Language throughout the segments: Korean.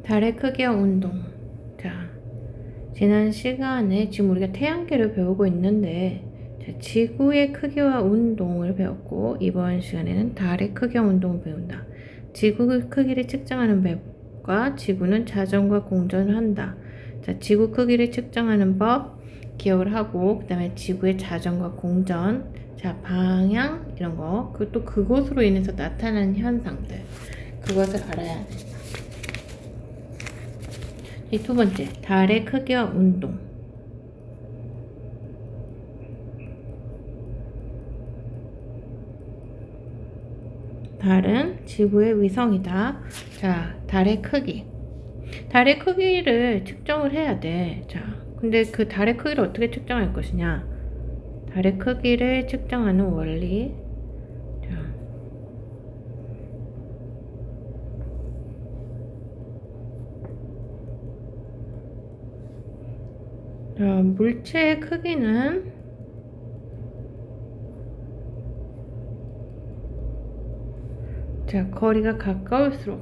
달의 크기와 운동. 자, 지난 시간에 지금 우리가 태양계를 배우고 있는데, 자, 지구의 크기와 운동을 배웠고, 이번 시간에는 달의 크기와 운동을 배운다. 지구의 크기를 측정하는 맵과 지구는 자전과 공전을 한다. 자, 지구 크기를 측정하는 법 기억을 하고, 그 다음에 지구의 자전과 공전, 자, 방향 이런 거, 그리고 또 그것으로 인해서 나타나는 현상들, 그것을 알아야 돼. 이 두 번째, 달의 크기와 운동. 달은 지구의 위성이다. 자, 달의 크기. 달의 크기를 측정을 해야 돼. 자, 근데 그 달의 크기를 어떻게 측정할 것이냐? 달의 크기를 측정하는 원리. 자, 물체의 크기는 자, 거리가 가까울수록,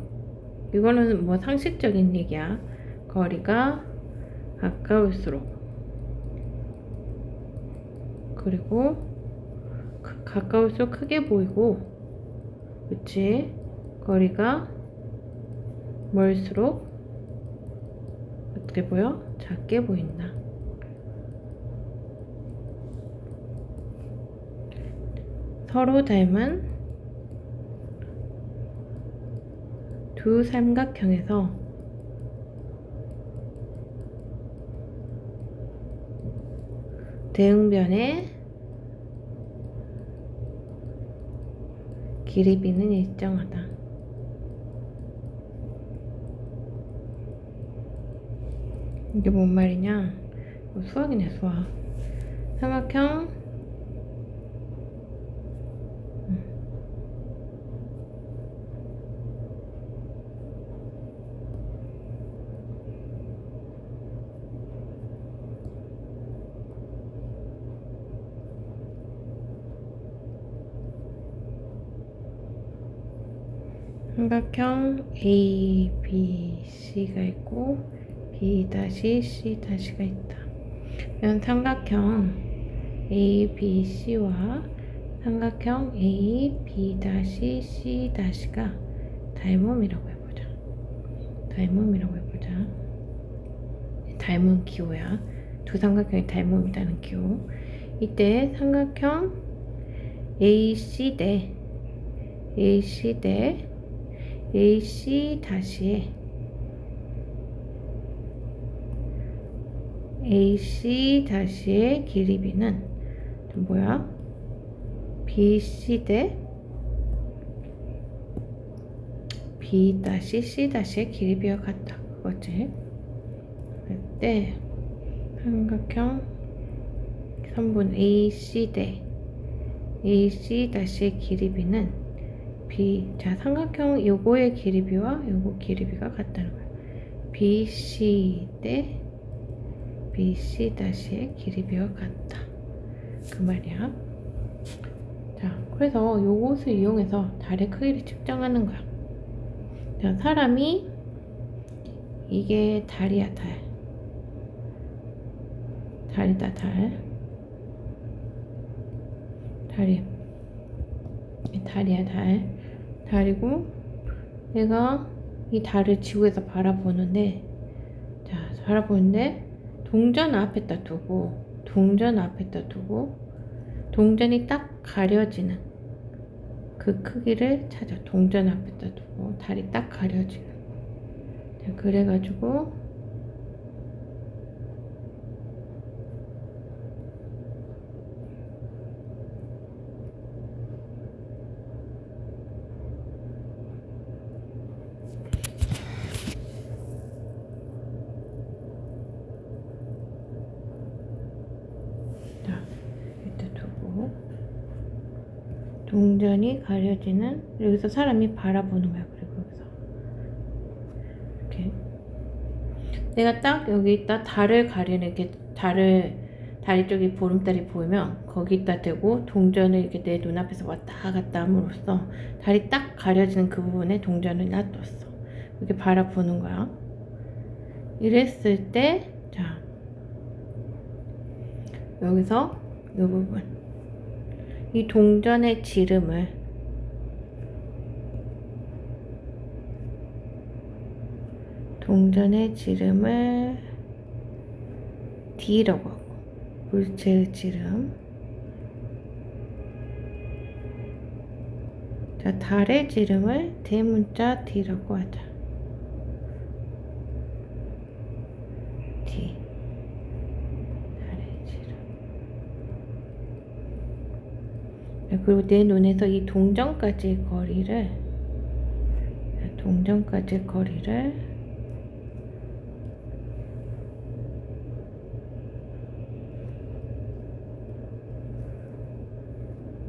이거는 뭐 상식적인 얘기야. 거리가 가까울수록, 그리고 가까울수록 크게 보이고, 그치? 거리가 멀수록 어떻게 보여? 작게 보인다. 서로 닮은 두 삼각형에서 대응변의 길이비는 일정하다. 이게 뭔 말이냐? 수학이네, 수학. 삼각형 삼각형 A, B, C가 있고 B 다시 C 다시가 있다. 이런 삼각형 A, B, C와 삼각형 A, B 다시 C 다시가 닮음이라고 해보자. 닮음이라고 해보자. 닮은 기호야. 두 삼각형이 닮음이라는 기호. 이때 삼각형 AC 대 AC 대 AC 다시의 AC 다시의 길이비는 뭐야? BC 대 B 다시 C 다시의 길이비와 같다. 그거지? 그때 삼각형 선분 AC 대 AC 다시의 길이비는 B, 자, 삼각형 요거의 길이비와 요거 길이비가 같다는 거야. BC 대 BC 다시의 길이비와 같다. 그 말이야. 자, 그래서 요것을 이용해서 달의 크기를 측정하는 거야. 자, 사람이 이게 달이야, 달. 달이다, 달. 달이야, 달. 달이고, 내가 이 달을 지구에서 바라보는데, 자, 바라보는데, 동전 앞에다 두고, 동전이 딱 가려지는 그 크기를 찾아. 동전 앞에다 두고, 달이 딱 가려지는. 자, 그래가지고, 동전이 가려지는, 여기서 사람이 바라보는 거야. 그리고 여기서 이렇게 내가 딱 여기다 달을 가리는, 이렇게 다리 쪽에 보름달이 보이면 거기다 대고 동전을 이렇게 내 눈앞에서 왔다 갔다 함으로써 달이 딱 가려지는 그 부분에 동전을 놔뒀어. 이렇게 바라보는 거야. 이랬을 때, 자, 여기서 이 부분, 이 동전의 지름을 D라고 하고, 물체의 지름, 자, 달의 지름을 대문자 D라고 하자. D, 달의 지름. 그리고 내 눈에서 이 동전까지의 거리를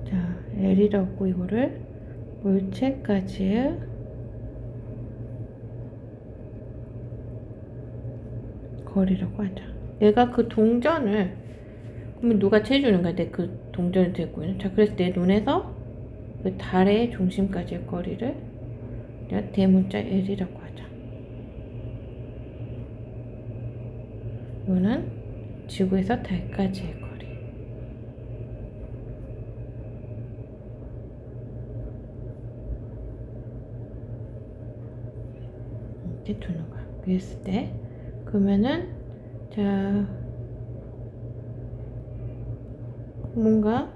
자, L이라고 이거를 물체까지의 거리라고 하자. 내가 그 동전을, 그러면 누가 재주는 거야? 내 그 동전을 들고 있는. 자, 그래서 내 눈에서 그 달의 중심까지의 거리를 내가 대문자 L이라고 하자. 이거는 지구에서 달까지의 거리. 이렇게 두는 거야. 그랬을 때, 그러면은, 자, 뭔가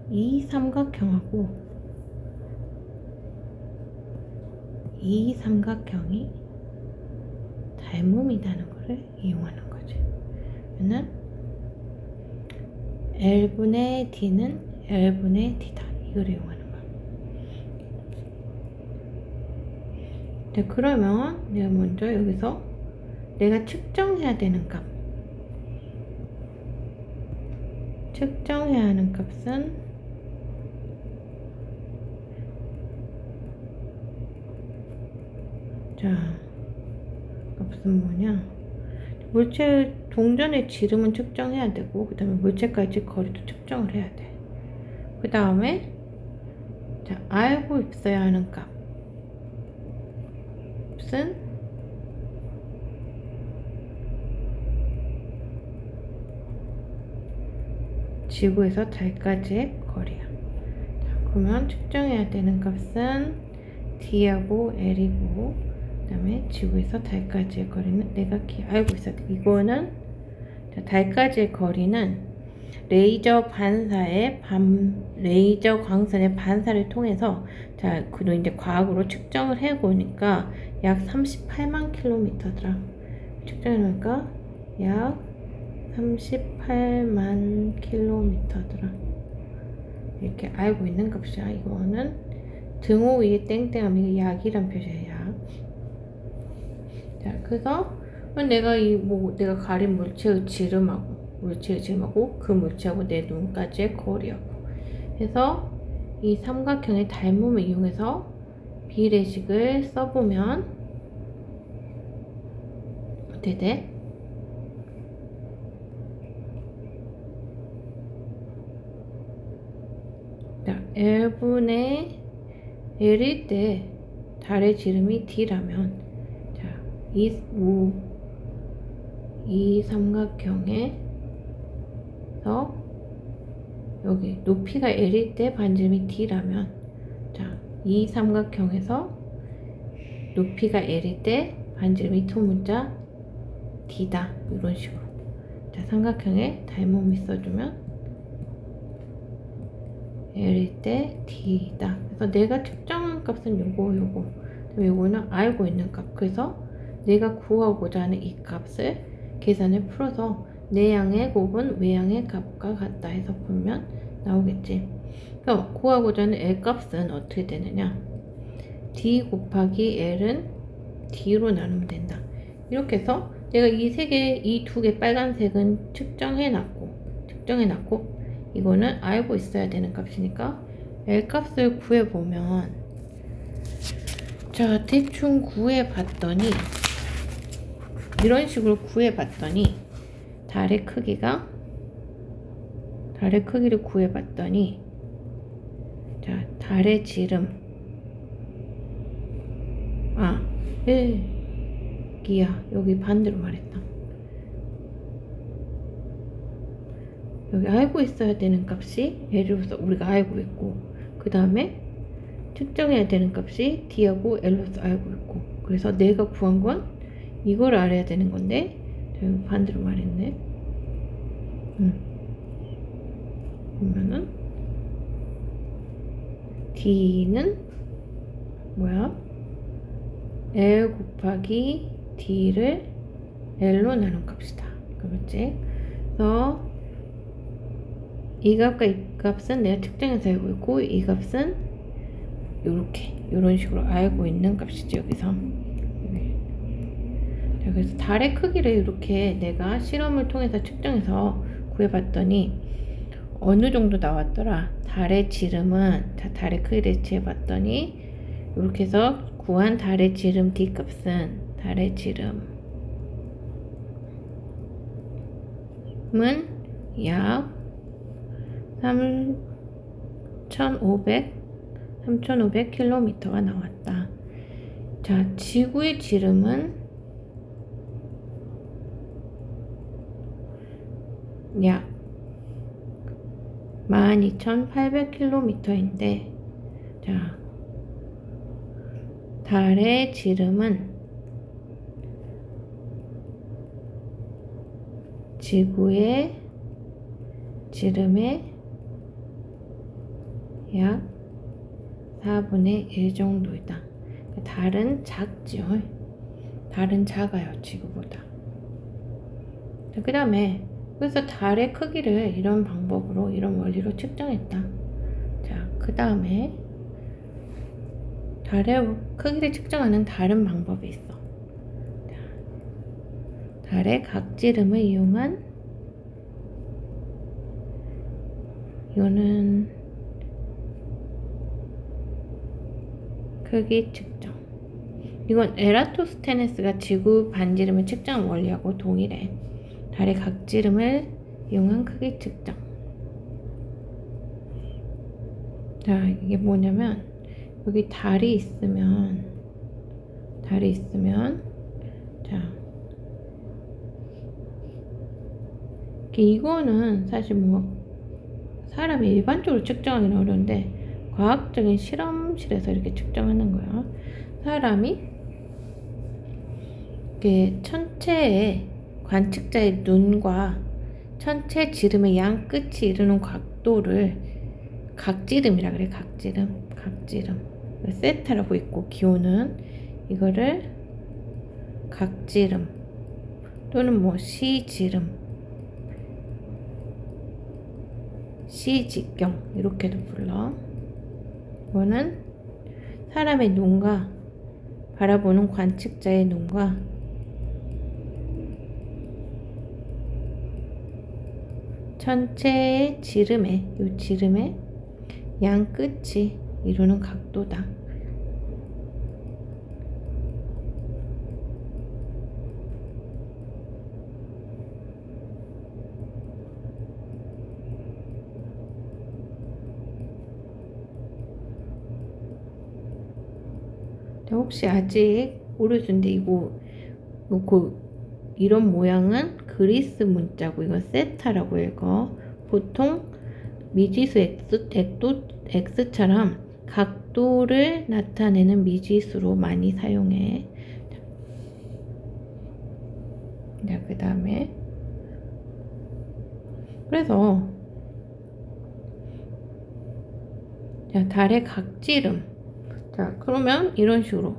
이 삼각형하고 이 삼각형이 닮음이라는 거를 이용하는 거지. 그러면 L분의 D는 L분의 D다. 이걸 이용하는 거야. 네, 그러면 내가 먼저 여기서 내가 측정해야 되는 값, 측정해야 하는 값은 자, 값은 뭐냐? 물체 동전의 지름은 측정해야 되고, 그 다음에 물체까지 거리도 측정을 해야 돼. 그 다음에 자, 알고 있어야 하는 값은 지구에서 달까지의 거리야. 자, 그러면 측정해야 되는 값은 D하고 L이고, 그 다음에 지구에서 달까지의 거리는 내가 알고 있어야 돼. 이거는 자, 달까지의 거리는 레이저 광선의 반사를 통해서 자, 그리고 이제 과학으로 측정을 해보니까 약 38만 킬로미터더라. 측정해보니까 약 38만 킬로미터더라. 이렇게 알고 있는 값이야. 이거는 등호 위에 땡땡하면 이거 약이란 표시야. 약. 자, 그래서 내가 내가 가린 물체의 지름하고 그 물체하고 내 눈까지의 거리하고 해서 이 삼각형의 닮음을 이용해서 비례식을 써보면 어떻게 돼? 자, L분의 L일 때 달의 지름이 D라면 자, 이 삼각형에서 여기 높이가 L일 때 반지름이 D라면 자, 이 삼각형에서 높이가 L일 때 반지름이 소문자 D다. 이런 식으로 자, 삼각형에 닮음을 써주면 L일 때 D다. 그래서 내가 측정한 값은 요거는 알고 있는 값. 그래서 내가 구하고자 하는 이 값을 계산을 풀어서 내양의 곱은 외양의 값과 같다 해서 보면 나오겠지. 그래서 구하고자 하는 L 값은 어떻게 되느냐? D 곱하기 L은 D로 나누면 된다. 이렇게 해서 내가 이 두 개 빨간색은 측정해놨고 이거는 알고 있어야 되는 값이니까 L 값을 구해보면 자, 대충 구해봤더니 이런 식으로 구해봤더니 달의 크기를 구해봤더니 자, 달의 지름 여기야. 여기 반대로 말했다. 여기 알고 있어야 되는 값이 L로서 우리가 알고 있고, 그 다음에 측정해야 되는 값이 D하고 L로서 알고 있고, 그래서 내가 구한 건 이걸 알아야 되는 건데 여기 반대로 말했네. 보면은 D는 뭐야? L 곱하기 D를 L로 나눈 값이다. 그렇지? 그래서 이 값과 이 값은 내가 측정해서 알고 있고, 이 값은 이런 식으로 알고 있는 값이지. 여기서. 자, 그래서 달의 크기를 이렇게 내가 실험을 통해서 측정해서 구해봤더니 어느 정도 나왔더라. 달의 지름은, 자, 달의 크기를 재봤더니 이렇게 해서 구한 달의 지름 D 값은, 달의 지름은 약 3,500km가 나왔다. 자, 지구의 지름은 약 12,800km인데, 자, 달의 지름은 지구의 지름의 약 4분의 1 정도이다. 달은 작죠. 달은 작아요, 지구보다. 그 다음에 그래서 달의 크기를 이런 방법으로, 이런 원리로 측정했다. 자, 그 다음에 달의 크기를 측정하는 다른 방법이 있어. 자, 달의 각지름을 이용한, 이거는 크기 측정. 이건 에라토스테네스가 지구 반지름을 측정한 원리하고 동일해. 달의 각지름을 이용한 크기 측정. 자, 이게 뭐냐면 여기 달이 있으면 자, 이거는 사실 뭐 사람이 일반적으로 측정하기는 어려운데 과학적인 실험실에서 이렇게 측정하는 거야. 사람이 이렇게 천체의 관측자의 눈과 천체 지름의 양 끝이 이루는 각도를 각지름이라 그래. 각지름. 세타라고 있고, 기호는 이거를 각지름 또는 뭐 시지름, 시직경 이렇게도 불러. 이거는 사람의 눈과 바라보는 관측자의 눈과 천체의 지름의, 이 지름의 양 끝이 이루는 각도다. 혹시 아직 모르는데 이거 이런 모양은 그리스 문자고, 이건 세타라고 읽어. 보통 미지수 x처럼 각도를 나타내는 미지수로 많이 사용해. 자, 그 다음에 그래서 자, 달의 각지름. 자, 그러면 이런 식으로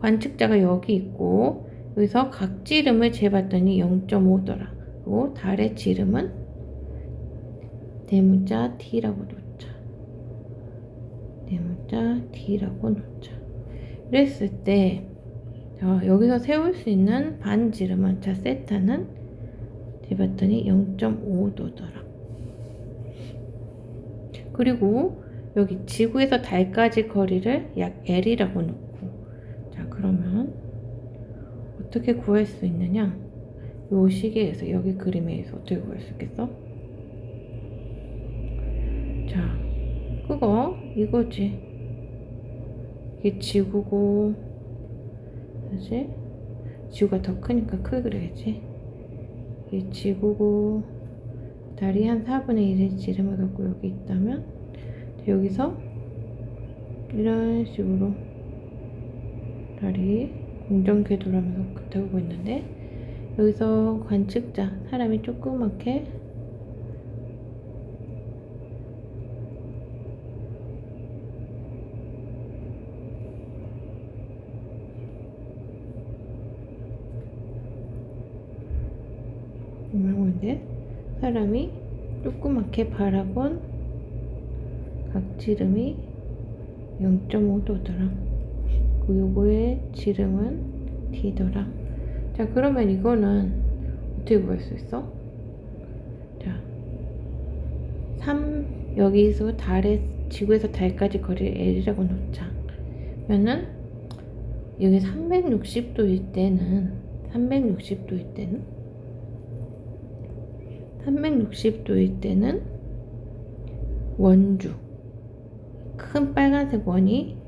관측자가 여기 있고 여기서 각지름을 재봤더니 0.5더라. 그리고 달의 지름은 대문자 T라고 놓자. 대문자 T라고 놓자. 이랬을 때 자, 여기서 세울 수 있는 반지름은, 자, 세타는 재봤더니 0.5도더라. 그리고 여기 지구에서 달까지 거리를 약 L이라고 놓고, 자, 그러면 어떻게 구할 수 있느냐? 요 시계에서, 여기 그림에 의해서 어떻게 구할 수 있겠어? 자, 그거 이거지. 이게 지구고, 그지? 지구가 더 크니까 크게 그려야지. 이 지구고 달이 한 4분의 1의 지름을 갖고 여기 있다면 여기서 이런 식으로 달이 공전 궤도라면서 긋어오고 있는데 여기서 관측자 사람이 조그맣게 있는데 사람이 조그맣게 바라본 각지름이 0.5도더라. 요거의 지름은 D더라. 자, 그러면 이거는 어떻게 구할 수 있어? 자, 여기서 지구에서 달까지 거리를 L이라고 놓자. 그러면은 여기 360도일 때는 360도일 때는 원주 큰 빨간색 원이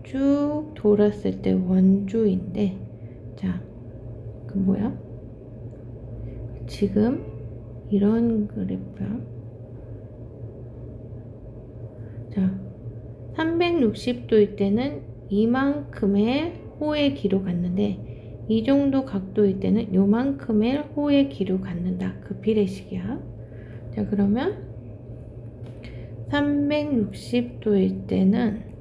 쭉 돌았을 때 원주인데, 자, 그 뭐야? 지금 이런 그래프야. 자, 360도일 때는 이만큼의 호의 길로 갔는데 이 정도 각도일 때는 요만큼의 호의 길로 갖는다. 그 비례식이야. 자, 그러면 360도일 때는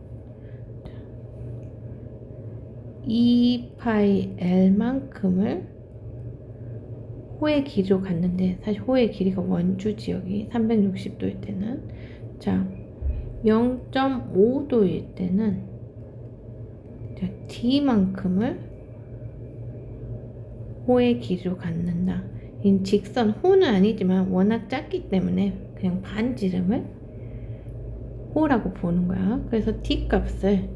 2파이 L만큼을 호의 길이로 갔는데 사실 호의 길이가 원주 지역이 360도일 때는, 자, 0.5도일 때는 D만큼을 호의 길이로 갖는다. 이 직선 호는 아니지만 워낙 작기 때문에 그냥 반지름을 호라고 보는 거야. 그래서 D 값을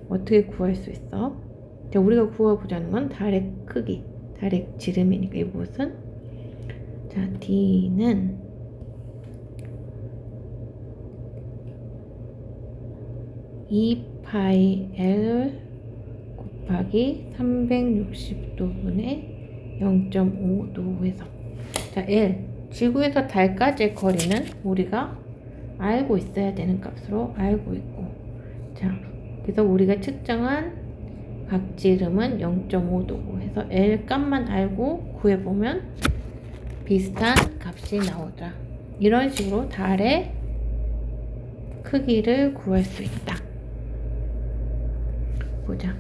어떻게 구할 수 있어? 자, 우리가 구해보자는 건 달의 크기, 달의 지름이니까 이곳은, 자, D는 E파이 L 곱하기 360도분의 0.5도에서, 자, L, 지구에서 달까지의 거리는 우리가 알고 있어야 되는 값으로 알고 있고, 자, 그래서 우리가 측정한 각지름은 0.5도고 해서 L 값만 알고 구해보면 비슷한 값이 나오더라. 이런 식으로 달의 크기를 구할 수 있다. 보자.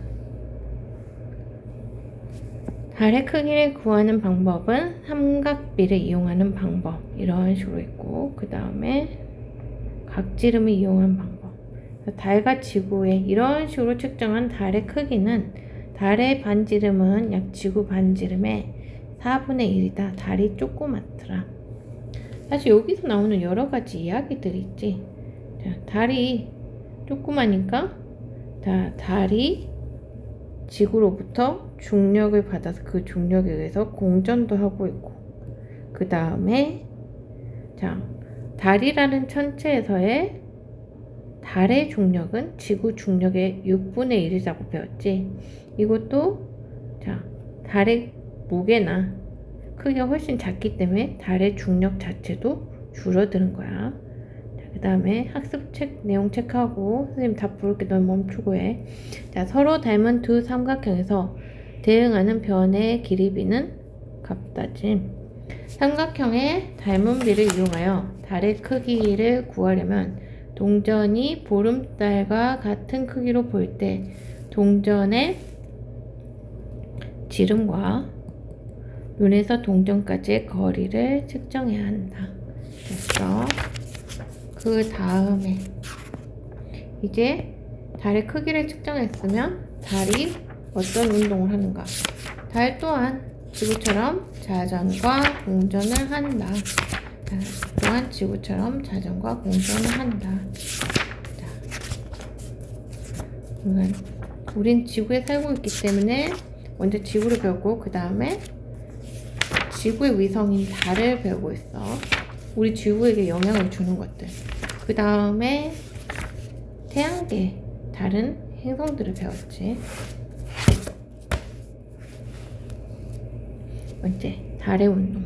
달의 크기를 구하는 방법은 삼각비를 이용하는 방법, 이런 식으로 있고, 그 다음에 각지름을 이용한 방법, 달과 지구의 이런 식으로 측정한 달의 크기는, 달의 반지름은 약 지구 반지름의 4분의 1이다. 달이 조그맣더라. 사실 여기서 나오는 여러 가지 이야기들이 있지. 자, 달이 조그마니까 달이 지구로부터 중력을 받아서 그 중력에 의해서 공전도 하고 있고, 그 다음에 자, 달이라는 천체에서의 달의 중력은 지구 중력의 6분의 1이라고 배웠지. 이것도 자, 달의 무게나 크기가 훨씬 작기 때문에 달의 중력 자체도 줄어드는 거야. 그 다음에 학습책 내용 체크하고 선생님 답 부를게, 넌 멈추고 해. 자, 서로 닮은 두 삼각형에서 대응하는 변의 길이비는 같다지. 삼각형의 닮은 비를 이용하여 달의 크기를 구하려면 동전이 보름달과 같은 크기로 보일 때 동전의 지름과 눈에서 동전까지의 거리를 측정해야 한다. 됐어. 그 다음에 이제 달의 크기를 측정했으면 달이 어떤 운동을 하는가. 달 또한 지구처럼 자전과 공전을 한다. 달 또한 지구처럼 자전과 공전을 한다. 자, 우린 지구에 살고 있기 때문에 먼저 지구를 배우고 그 다음에 지구의 위성인 달을 배우고 있어. 우리 지구에게 영향을 주는 것들. 그 다음에 태양계 다른 행성들을 배웠지. 번째, 달의 운동.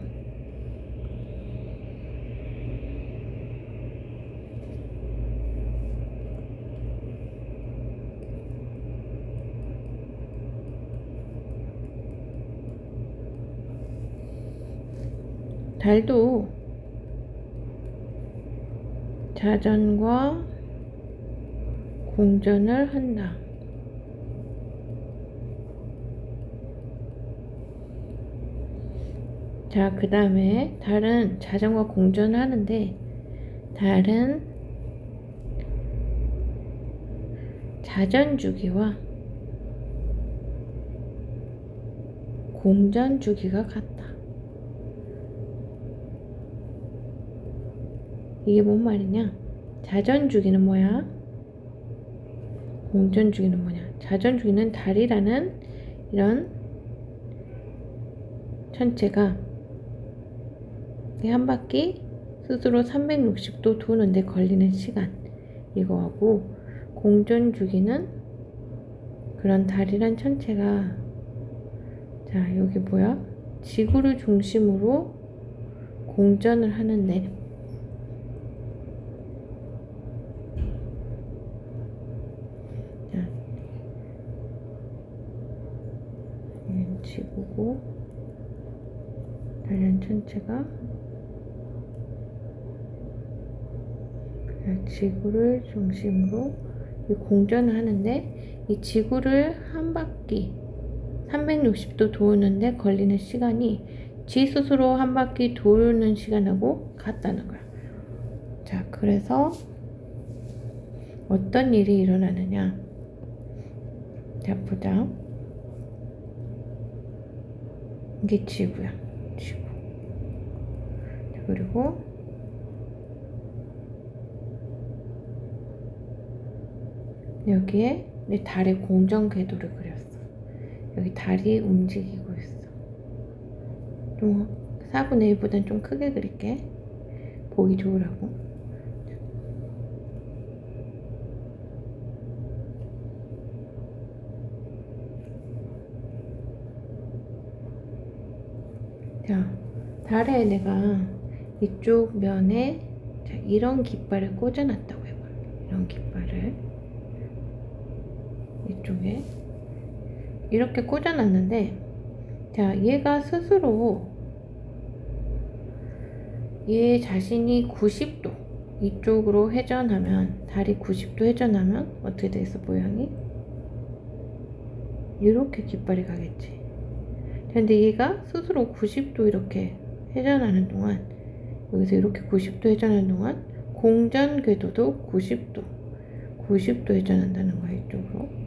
달도 자전과 공전을 한다. 자, 그 다음에 달은 자전과 공전을 하는데, 달은 자전 주기와 공전 주기가 같다. 이게 뭔 말이냐? 자전 주기는 뭐야? 공전 주기는 뭐냐? 자전 주기는 달이라는 이런 천체가 한 바퀴 스스로 360도 도는데 걸리는 시간, 이거하고, 공전 주기는 그런 달이란 천체가, 자, 여기 뭐야? 지구를 중심으로 공전을 하는데, 자, 얘는 지구고, 달이란 천체가 지구를 중심으로 공전을 하는데, 이 지구를 한 바퀴 360도 도는데 걸리는 시간이 지 스스로 한 바퀴 도는 시간하고 같다는 거야. 자, 그래서 어떤 일이 일어나느냐? 자, 보자. 이게 지구야. 지구. 자, 그리고 여기에 내 달의 공전 궤도를 그렸어. 여기 달이 움직이고 있어. 좀 4분의 1보단 좀 크게 그릴게. 보기 좋으라고. 자, 달에 내가 이쪽 면에, 자, 이런 깃발을 꽂아놨다고 해봐. 이런 깃발을 이쪽에 이렇게 꽂아놨는데, 자, 얘가 스스로 얘 자신이 90도 이쪽으로 회전하면, 달이 90도 회전하면 어떻게 되겠어? 모양이 이렇게 깃발이 가겠지. 근데 얘가 스스로 90도 이렇게 회전하는 동안, 여기서 이렇게 90도 회전하는 동안 공전 궤도도 90도 회전한다는 거야, 이쪽으로.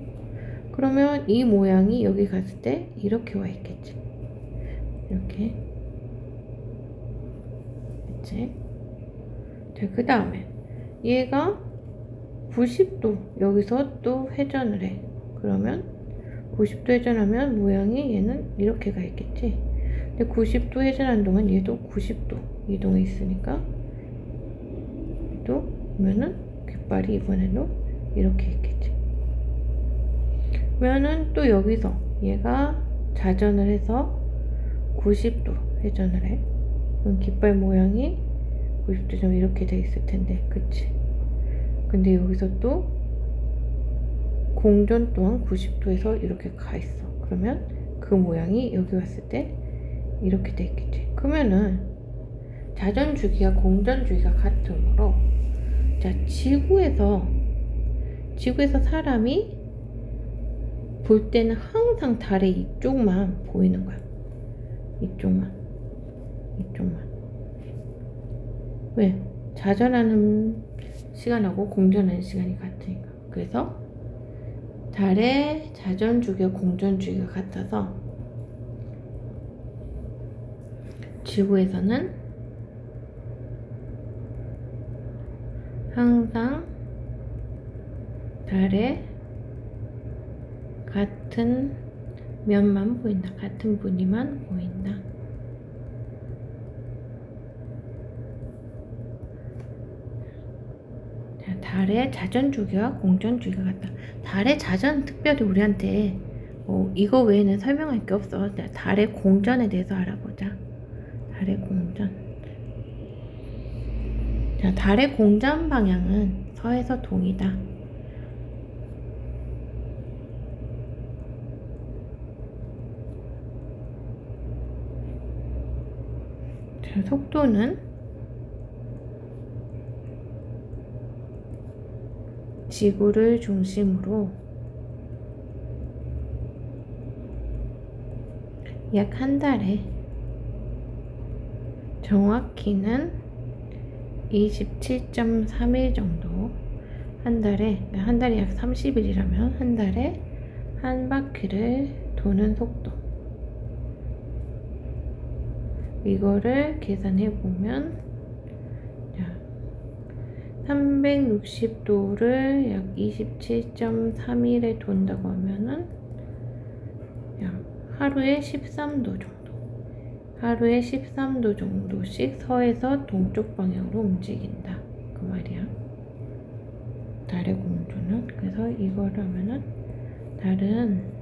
그러면 이 모양이 여기 갔을 때 이렇게 와 있겠지. 이렇게. 그치? 자, 그 다음에 얘가 90도 여기서 또 회전을 해. 그러면 90도 회전하면 모양이 얘는 이렇게 가 있겠지. 근데 90도 회전하는 동안 얘도 90도 이동해 있으니까, 또 보면은 깃발이 이번에도 이렇게 있겠지. 그러면은 또 여기서 얘가 자전을 해서 90도 회전을 해. 그럼 깃발 모양이 90도 좀 이렇게 돼 있을 텐데, 그치? 근데 여기서 또 공전 또한 90도에서 이렇게 가 있어. 그러면 그 모양이 여기 왔을 때 이렇게 돼 있겠지. 그러면은 자전 주기와 공전 주기가 같으므로, 자, 지구에서 사람이 볼 때는 항상 달의 이쪽만 보이는 거야. 이쪽만. 왜? 자전하는 시간하고 공전하는 시간이 같으니까. 그래서 달의 자전 주기와 공전 주기가 같아서 지구에서는 항상 달의 같은 면만 보인다. 같은 무늬만 보인다. 자, 달의 자전 주기와 공전 주기가 같다. 달의 자전 특별히 우리한테 이거 외에는 설명할 게 없어. 달의 공전에 대해서 알아보자. 달의 공전. 자, 달의 공전 방향은 서에서 동이다. 자, 속도는 지구를 중심으로 약 한 달에, 정확히는 27.3일 정도, 한 달에 약 30일이라면 한 달에 한 바퀴를 도는 속도. 이거를 계산해 보면 360도를 약 27.3일에 돈다고 하면은 약 하루에 13도 정도. 하루에 13도 정도씩 서에서 동쪽 방향으로 움직인다. 그 말이야. 달의 공조는. 그래서 이거를 하면은 달은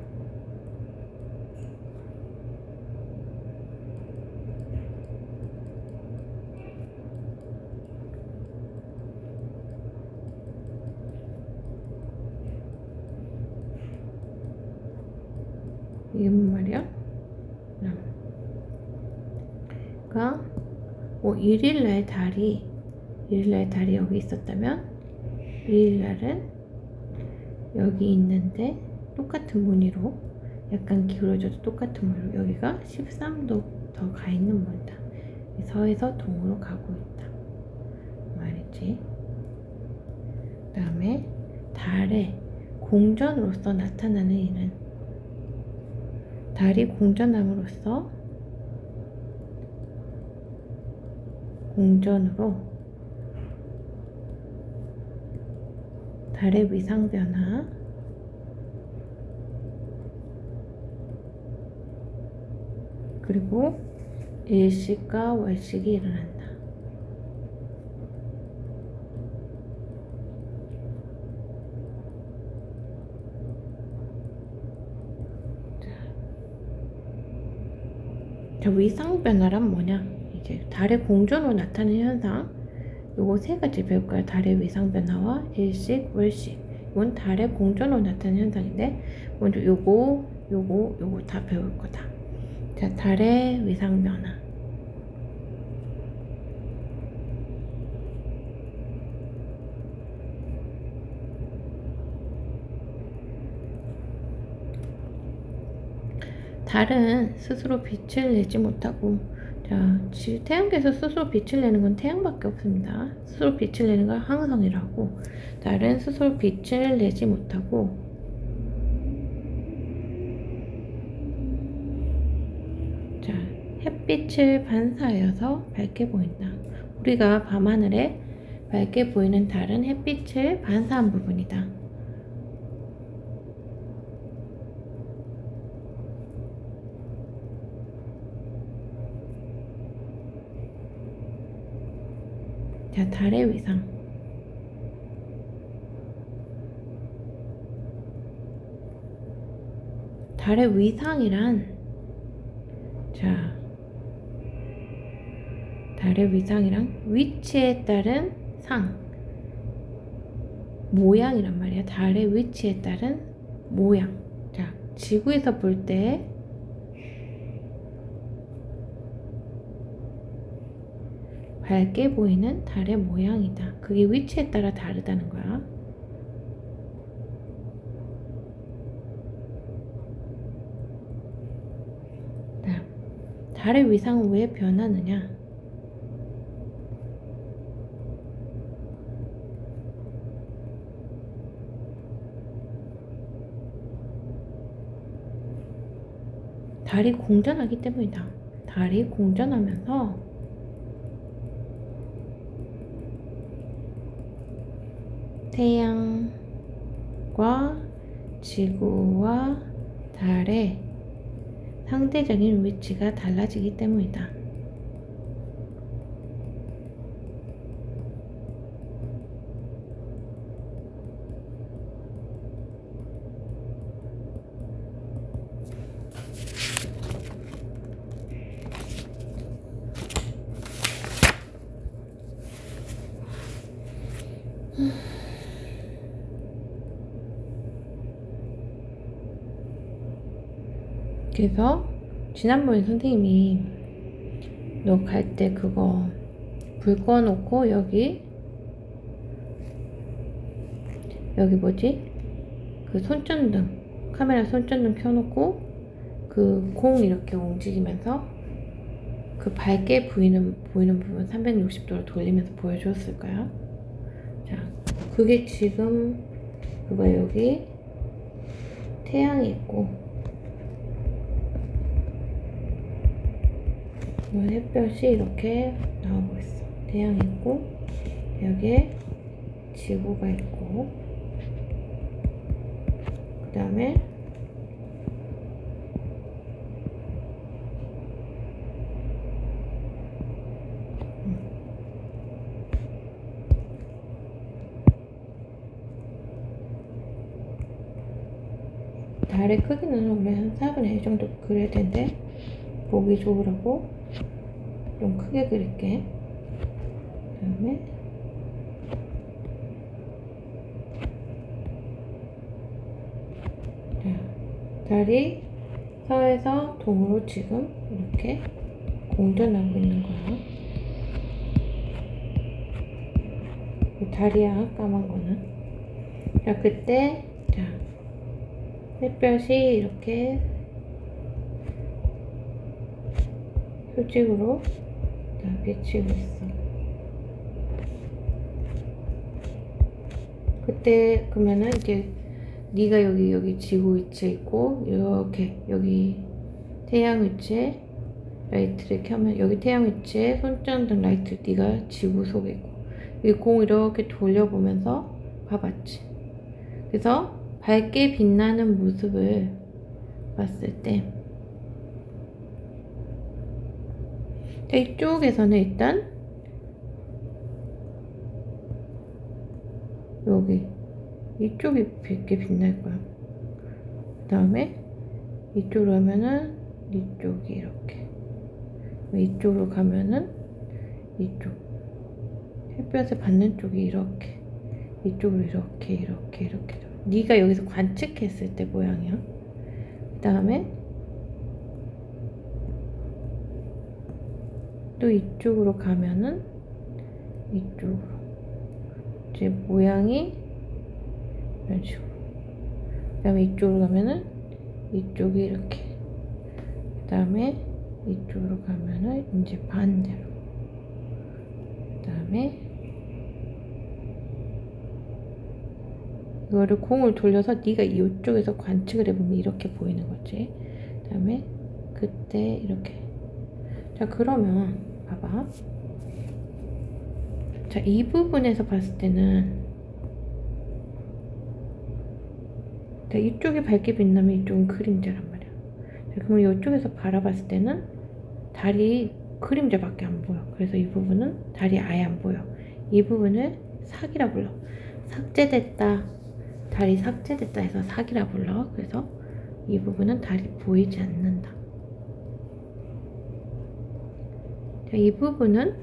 이게 뭔 말이야? 그러니까 1일날 달이 여기 있었다면 1일날은 여기 있는데 똑같은 무늬로 약간 기울어져도 똑같은 무늬로 여기가 13도 더 가 있는 무늬다. 서에서 동으로 가고 있다 말이지. 그 다음에 달의 공전으로서 나타나는 이는, 달이 공전함으로써 공전으로 달의 위상 변화, 그리고 일식과 월식이 일어난다. 자, 위상 변화란 뭐냐? 이제 달의 공전으로 나타나는 현상, 요거 세 가지 배울 거야. 달의 위상 변화와 일식, 월식. 이건 달의 공전으로 나타나는 현상인데, 먼저 요거 다 배울 거다. 자, 달의 위상 변화. 달은 스스로 빛을 내지 못하고, 자, 태양계에서 스스로 빛을 내는 건 태양밖에 없습니다. 스스로 빛을 내는 건 항성이라고. 달은 스스로 빛을 내지 못하고, 자, 햇빛을 반사하여서 밝게 보인다. 우리가 밤하늘에 밝게 보이는 달은 햇빛을 반사한 부분이다. 자, 달의 위상. 달의 위상이란, 자, 달의 위상이란 위치에 따른 상, 모양이란 말이야. 달의 위치에 따른 모양. 자, 지구에서 볼 때 밝게 보이는 달의 모양이다. 그게 위치에 따라 다르다는 거야. 달의 위상은 왜 변하느냐? 달이 공전하기 때문이다. 달이 공전하면서 태양과 지구와 달의 상대적인 위치가 달라지기 때문이다. 그래서 지난번에 선생님이 너 갈 때 그거 불 꺼놓고 여기 뭐지? 그 손전등, 카메라 손전등 켜놓고 그 공 이렇게 움직이면서 그 밝게 보이는 부분 360도로 돌리면서 보여줬을까요? 자, 그게 지금 그거 여기 태양이 있고 햇볕이 이렇게 나오고 있어. 태양이 있고 여기에 지구가 있고 그 다음에 달의 크기는 원래 한 4분의 1 정도 그려야 되는데 보기 좋으라고 좀 크게 그릴게. 그 다음에 달이 서에서 동으로 지금 이렇게 공전하고 있는 거야. 달이야, 까만 거는. 자, 그때 자 햇볕이 이렇게 표직으로 비치고 있어. 그때 그러면은 이제 네가 여기 지구 위치에 있고 이렇게 여기 태양 위치에 라이트를 켜면 여기 태양 위치에 손전등 라이트 네가 지구 속에 있고 이 공 이렇게 돌려보면서 봐봤지. 그래서 밝게 빛나는 모습을 봤을 때 이쪽에서는 일단 여기 이쪽이 밝게 빛날 거야. 그 다음에 이쪽으로 가면은 이쪽이 이렇게 이쪽으로 가면은 이쪽 햇볕을 받는 쪽이 이렇게 이쪽으로 이렇게 네가 여기서 관측했을 때 모양이야. 그 다음에 또 이쪽으로 가면은 이쪽으로 이제 모양이 이런 식으로. 그 다음에 이쪽으로 가면은 이쪽이 이렇게. 그 다음에 이쪽으로 가면은 이제 반대로. 그 다음에 이거를 공을 돌려서 네가 이쪽에서 관측을 해보면 이렇게 보이는 거지. 그 다음에 그때 이렇게. 자, 그러면 봐봐. 자, 이 부분에서 봤을 때는 자, 이쪽이 밝게 빛나면 이쪽은 그림자란 말이야. 자, 그러면 이쪽에서 바라봤을 때는 달이 그림자밖에 안 보여. 그래서 이 부분은 달이 아예 안 보여. 이 부분을 사기라 불러. 삭제됐다. 달이 삭제됐다 해서 사기라 불러. 그래서 이 부분은 달이 보이지 않는다. 자, 이 부분은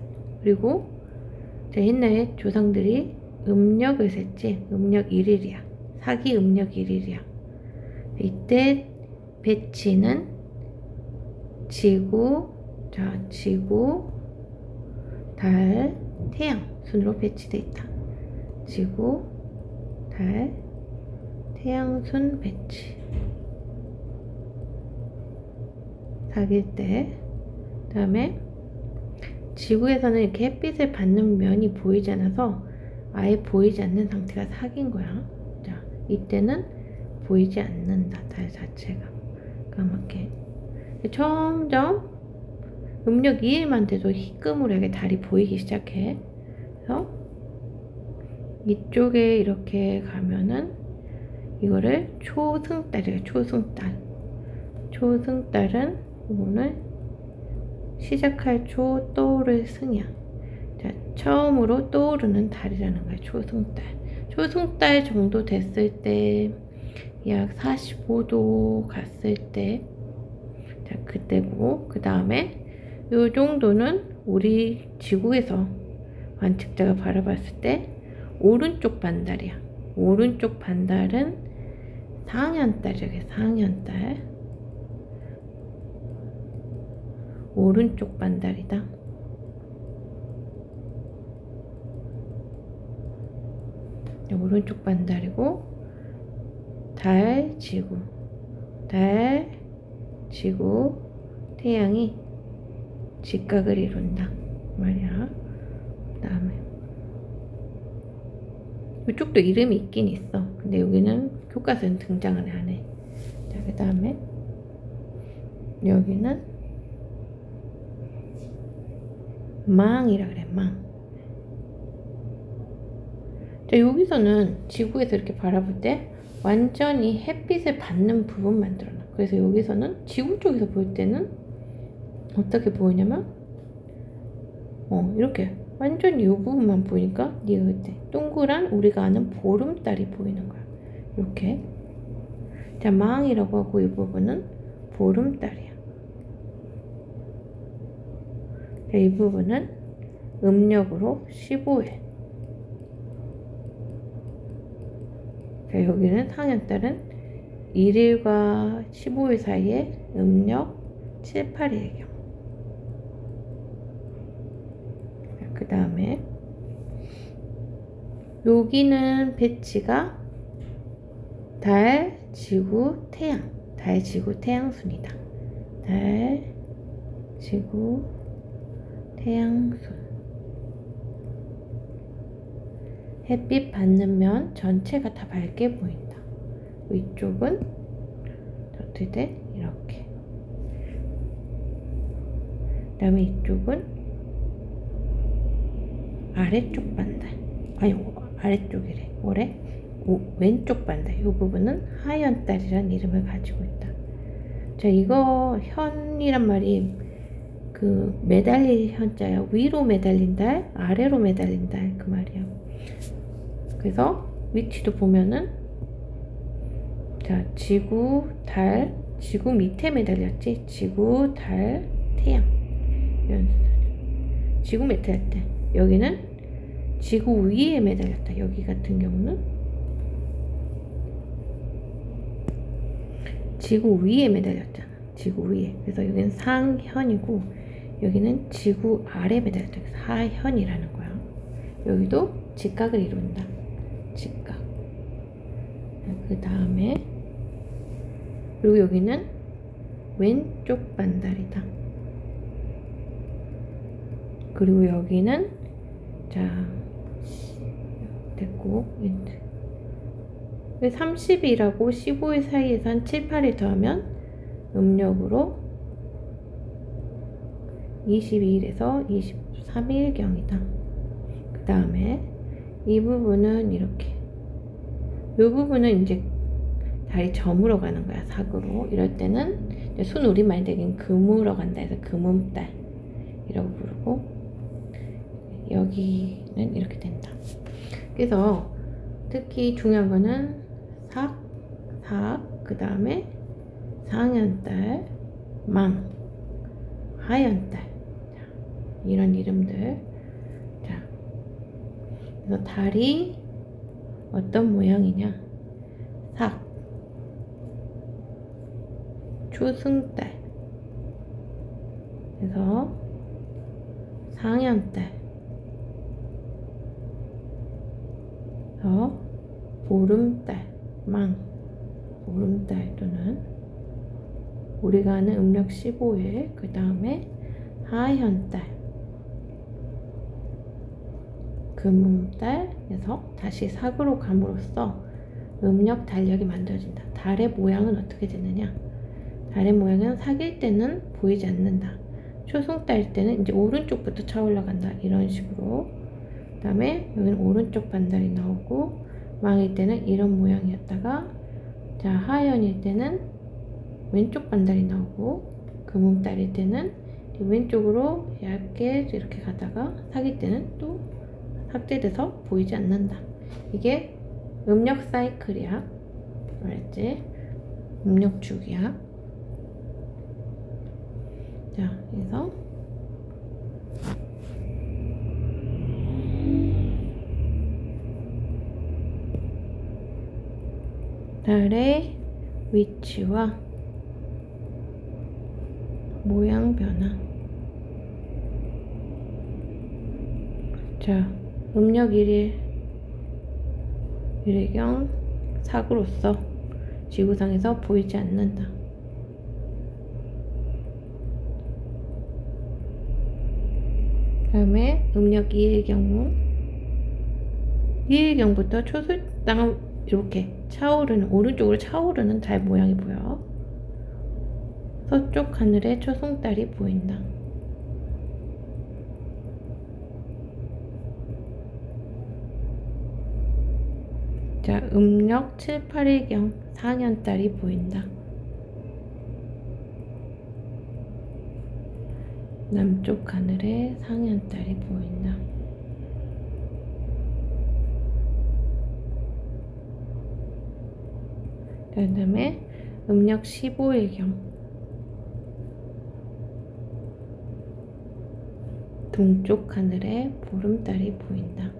그리고 자, 옛날에 조상들이 음력을 셌지. 음력 1일이야. 사기 음력 1일이야. 이때 배치는 지구, 달, 태양 순으로 배치돼 있다. 지구, 달, 태양 순 배치. 사기일 때. 그 다음에 지구에서는 이렇게 햇빛을 받는 면이 보이지 않아서 아예 보이지 않는 상태가 사기인 거야. 자, 이때는 보이지 않는다. 달 자체가 까맣게. 점점 음력 2일만 돼도 희끄무하게 달이 보이기 시작해. 그래서 이쪽에 이렇게 가면은 이거를 초승달이에요. 초승달은 오늘 시작할 초 떠오를 승이야. 자, 처음으로 떠오르는 달이라는 거야. 초승달 정도 됐을 때 약 45도 갔을 때 자, 그때고 그 다음에 요 정도는 우리 지구에서 관측자가 바라봤을 때 오른쪽 반달이야. 오른쪽 반달은 상현달이야. 상현달. 오른쪽 반달이다. 오른쪽 반달이고 달, 지구, 달, 지구, 태양이 직각을 이룬다 말이야. 그 다음에 이쪽도 이름이 있긴 있어. 근데 여기는 교과서는 등장을 안 해. 자, 그 다음에 여기는 망이라 그래. 망. 자, 여기서는 지구에서 이렇게 바라볼 때 완전히 햇빛을 받는 부분 만들어놔. 그래서 여기서는 지구 쪽에서 볼 때는 어떻게 보이냐면 이렇게 완전히 이 부분만 보이니까 네가 그때 동그란 우리가 아는 보름달이 보이는 거야. 이렇게. 자, 망이라고 하고 이 부분은 보름달이야. 자, 이 부분은 음력으로 15일. 자, 여기는 상현달은 1일과 15일 사이에 음력 7, 8일의 경우. 그 다음에 여기는 배치가 달, 지구, 태양. 달, 지구, 태양 순이다. 달, 지구, 태양 순. 햇빛 받는 면 전체가 다 밝게 보인다. 위쪽은 어떻게 돼? 이렇게. 그 다음에 이쪽은 아래쪽 반달. 아니, 아래쪽이래. 뭐래? 왼쪽 반달. 이 부분은 하연달이라는 이름을 가지고 있다. 자, 이거 현이란 말이 그 매달릴 현자야. 위로 매달린 달, 아래로 매달린 달 그 말이야. 그래서 위치도 보면은 자, 지구, 달, 지구 밑에 매달렸지. 지구, 달, 태양. 이런 지구 밑에 할 때 여기는 지구 위에 매달렸다. 여기 같은 경우는 지구 위에 매달렸잖아. 지구 위에. 그래서 여기는 상현이고 여기는 지구 아래 매달렸다. 그래서 하현이라는 거야. 여기도 직각을 이룬다. 직각. 그 다음에 그리고 여기는 왼쪽 반달이다. 그리고 여기는 자 됐고 30일하고 15일 사이에서 한 7, 8일 더하면 음력으로 22일에서 23일경이다. 그 다음에 이 부분은 이렇게. 이 부분은 이제 달이 저물어 가는 거야. 사구로. 이럴 때는 순우리말 되긴 그물어 간다 해서 금음달이라고 부르고 여기는 이렇게 된다. 그래서 특히 중요한 거는 삭, 그 다음에 상현달, 망, 하현달 이런 이름들. 자, 그래서 달이 어떤 모양이냐? 삭, 초승달, 그래서 상현달, 보름달, 망, 보름달 또는 우리가 아는 음력 15일, 그 다음에 하현달, 금음달에서 다시 사구로 감으로써 음력 달력이 만들어진다. 달의 모양은 어떻게 되느냐? 달의 모양은 사귈 때는 보이지 않는다. 초승달일 때는 이제 오른쪽부터 차올라 간다. 이런 식으로. 그 다음에 여기는 오른쪽 반달이 나오고 망일 때는 이런 모양이었다가 자, 하연일 때는 왼쪽 반달이 나오고 금음달일 때는 왼쪽으로 얇게 이렇게 가다가 사귈 때는 또 삭제돼서 보이지 않는다. 이게 음력 사이클이야. 알았지? 음력 주기야. 자, 그래서 달의 위치와 모양 변화. 자, 음력 1일 일경 사구로서 지구상에서 보이지 않는다. 다음에 음력 2일 경우 2일경부터 초술당 이렇게 차오르는 오른쪽으로 차오르는 달 모양이 보여. 서쪽 하늘에 초승달이 보인다. 자, 음력 7, 8일경 상현달이 보인다. 남쪽 하늘에 상현달이 보인다. 그 다음에 음력 15일경 동쪽 하늘에 보름달이 보인다.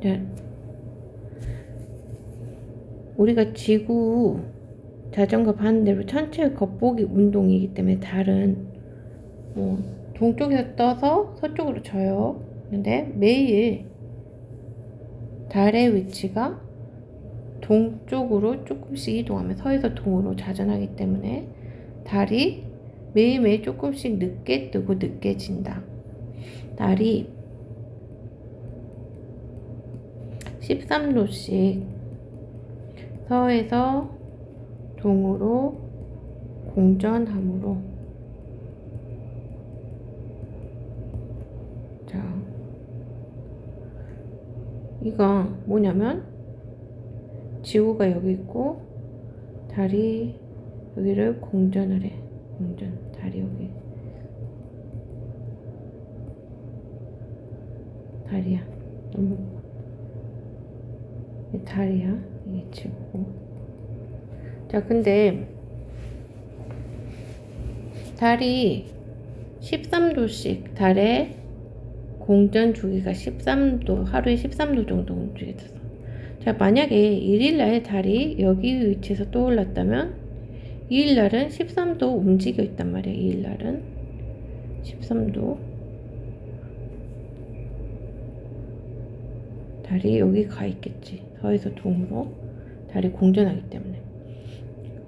자, 우리가 지구 자전거 반대로 전체 겉보기 운동이기 때문에 달은 동쪽에서 떠서 서쪽으로 져요. 근데 매일 달의 위치가 동쪽으로 조금씩 이동하며 서에서 동으로 자전하기 때문에 달이 매일매일 조금씩 늦게 뜨고 늦게 진다. 달이 13도씩 서에서 동으로 공전하므로 자, 이거 뭐냐면 지구가 여기 있고 달이 여기를 공전을 해. 공전. 달이 여기. 달이야. 너무 달이야. 이게 지구고. 자, 근데 달이 13도씩 달의 공전 주기가 13도, 하루에 13도 정도 움직였어. 자, 만약에 1일날 달이 여기 위치에서 떠올랐다면 2일날은 13도 움직여 있단 말이야. 2일날은 13도. 달이 여기 가 있겠지. 서에서 동으로 달이 공전하기 때문에.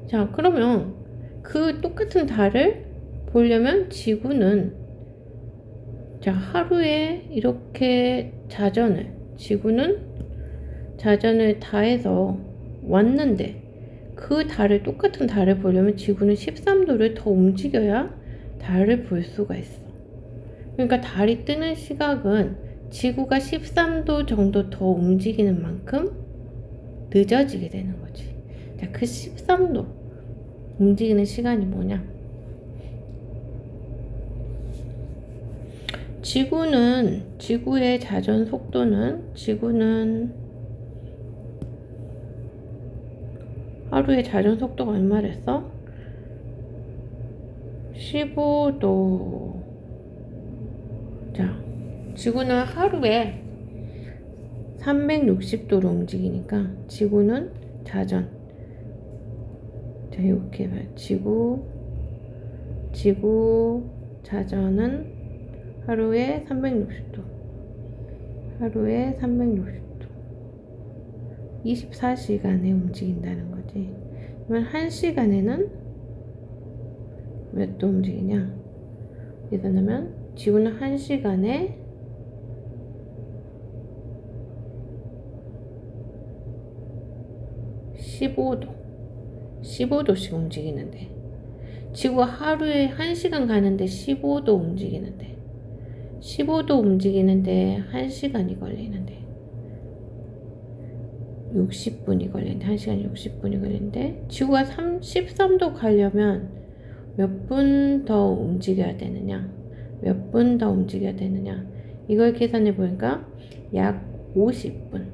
자, 그러면 그 똑같은 달을 보려면 지구는 자, 하루에 이렇게 지구는 자전을 다해서 왔는데 그 달을 똑같은 달을 보려면 지구는 13도를 더 움직여야 달을 볼 수가 있어. 그러니까 달이 뜨는 시각은 지구가 13도 정도 더 움직이는 만큼 늦어지게 되는 거지. 자, 그 13도 움직이는 시간이 뭐냐? 지구의 자전 속도는 하루에 자전 속도가 얼마랬어? 15도. 자, 지구는 하루에 360도로 움직이니까 지구는 자전. 자, 이렇게 봐. 지구 자전은 하루에 360도. 하루에 360도. 24시간에 움직인다는 거지. 그러면 1시간에는 몇 도 움직이냐? 계산하면 지구는 1시간에 15도씩 움직이는데 지구가 하루에 1시간 가는데 15도 움직이는데 15도 움직이는데 1시간이 걸리는데 60분이 걸리는데 1시간 60분이 걸리는데 지구가 13도 가려면 몇 분 더 움직여야 되느냐? 몇 분 더 움직여야 되느냐? 이걸 계산해 보니까 약 50분.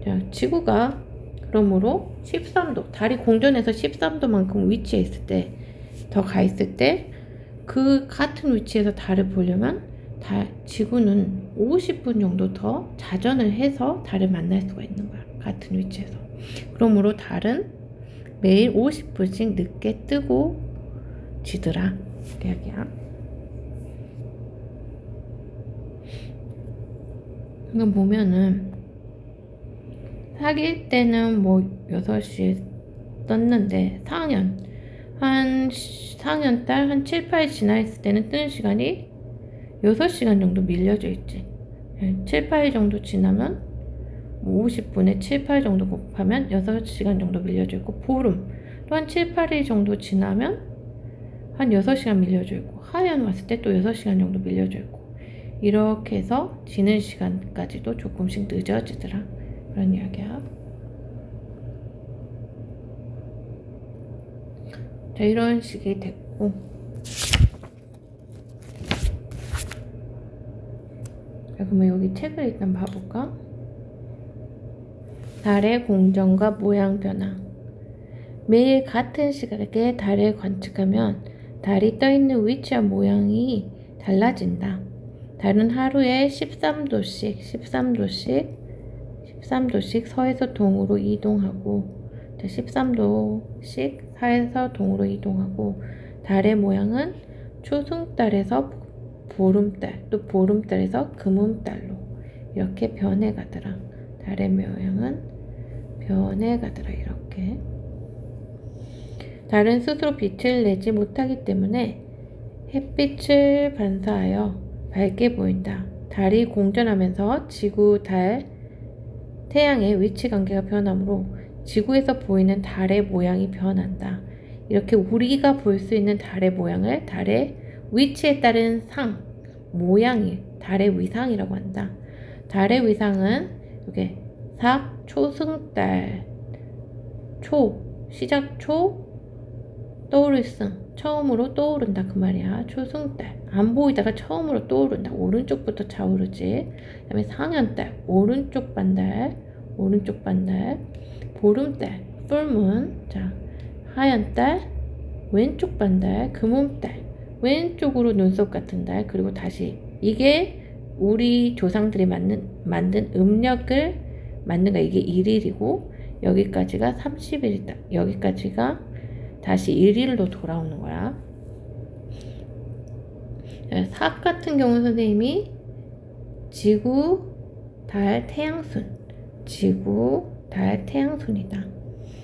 자, 지구가 그러므로 13도, 달이 공전해서 13도만큼 위치해 있을 때, 더 가 있을 때, 그 같은 위치에서 달을 보려면 지구는 50분 정도 더 자전을 해서 달을 만날 수가 있는 거야. 같은 위치에서. 그러므로 달은 매일 50분씩 늦게 뜨고 지더라. 그 이야기야. 이거 보면은 사귈 때는 뭐 6시에 떴는데 4학년 딸 한 7, 8일 지나 있을 때는 뜨는 시간이 6시간 정도 밀려져 있지. 7, 8일 정도 지나면 50분에 7, 8일 정도 곱하면 6시간 정도 밀려져 있고, 보름 또 한 7, 8일 정도 지나면 한 6시간 밀려져 있고, 하연 왔을 때 또 6시간 정도 밀려져 있고, 이렇게 해서 지는 시간까지도 조금씩 늦어지더라. 그런 이야기야. 자, 이런 식이 됐고, 자, 그러면 여기 책을 일단 봐볼까? 달의 공전과 모양 변화. 매일 같은 시각에 달을 관측하면 달이 떠있는 위치와 모양이 달라진다. 달은 하루에 13도씩 서에서 동으로 이동하고, 13도씩 서에서 동으로 이동하고, 달의 모양은 초승달에서 보름달, 또 보름달에서 금음달로 이렇게 변해가더라. 달의 모양은 변해가더라. 이렇게. 달은 스스로 빛을 내지 못하기 때문에 햇빛을 반사하여 밝게 보인다. 달이 공전하면서 지구, 달, 태양의 위치 관계가 변하므로 지구에서 보이는 달의 모양이 변한다. 이렇게 우리가 볼 수 있는 달의 모양을 달의 위치에 따른 모양이 달의 위상이라고 한다. 달의 위상은 이게 삭, 초승달, 시작 떠오를 승, 처음으로 떠오른다 그 말이야. 초승달, 안 보이다가 처음으로 떠오른다. 오른쪽부터 차오르지. 그 다음에 상현달, 오른쪽 반달, 보름달, 풀문. 자, 하얀달, 왼쪽 반달, 금음달, 왼쪽으로 눈썹 같은 달. 그리고 다시 이게 우리 조상들이 만든 음력을 만든 거, 이게 1일이고 여기까지가 30일이다. 여기까지가 다시 1일로 돌아오는 거야. 삭 같은 경우는 선생님이 지구, 달, 태양순이다.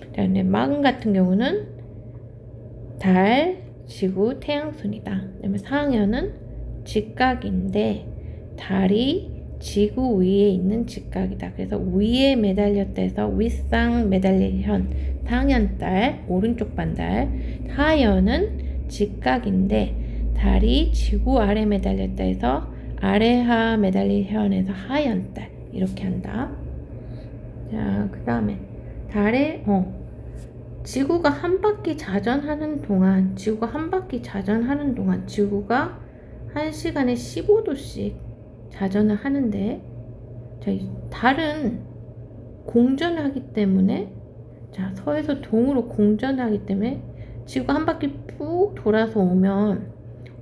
그다음에 막 같은 경우는 달, 지구, 태양순이다. 그다음에 상현은 직각인데 달이 지구 위에 있는 직각이다. 그래서 위에 매달렸다 해서 윗상 매달릴 현, 상현달, 오른쪽 반달. 하현은 직각인데 달이 지구 아래 매달렸다 해서 아래하 매달릴 현에서 하현달. 이렇게 한다. 자, 그 다음에 달의 지구가 한 바퀴 자전하는 동안 지구가 1시간에 15도씩 자전을 하는데, 자, 달은 공전을 하기 때문에, 자, 서에서 동으로 공전을 하기 때문에 지구가 한 바퀴 푹 돌아서 오면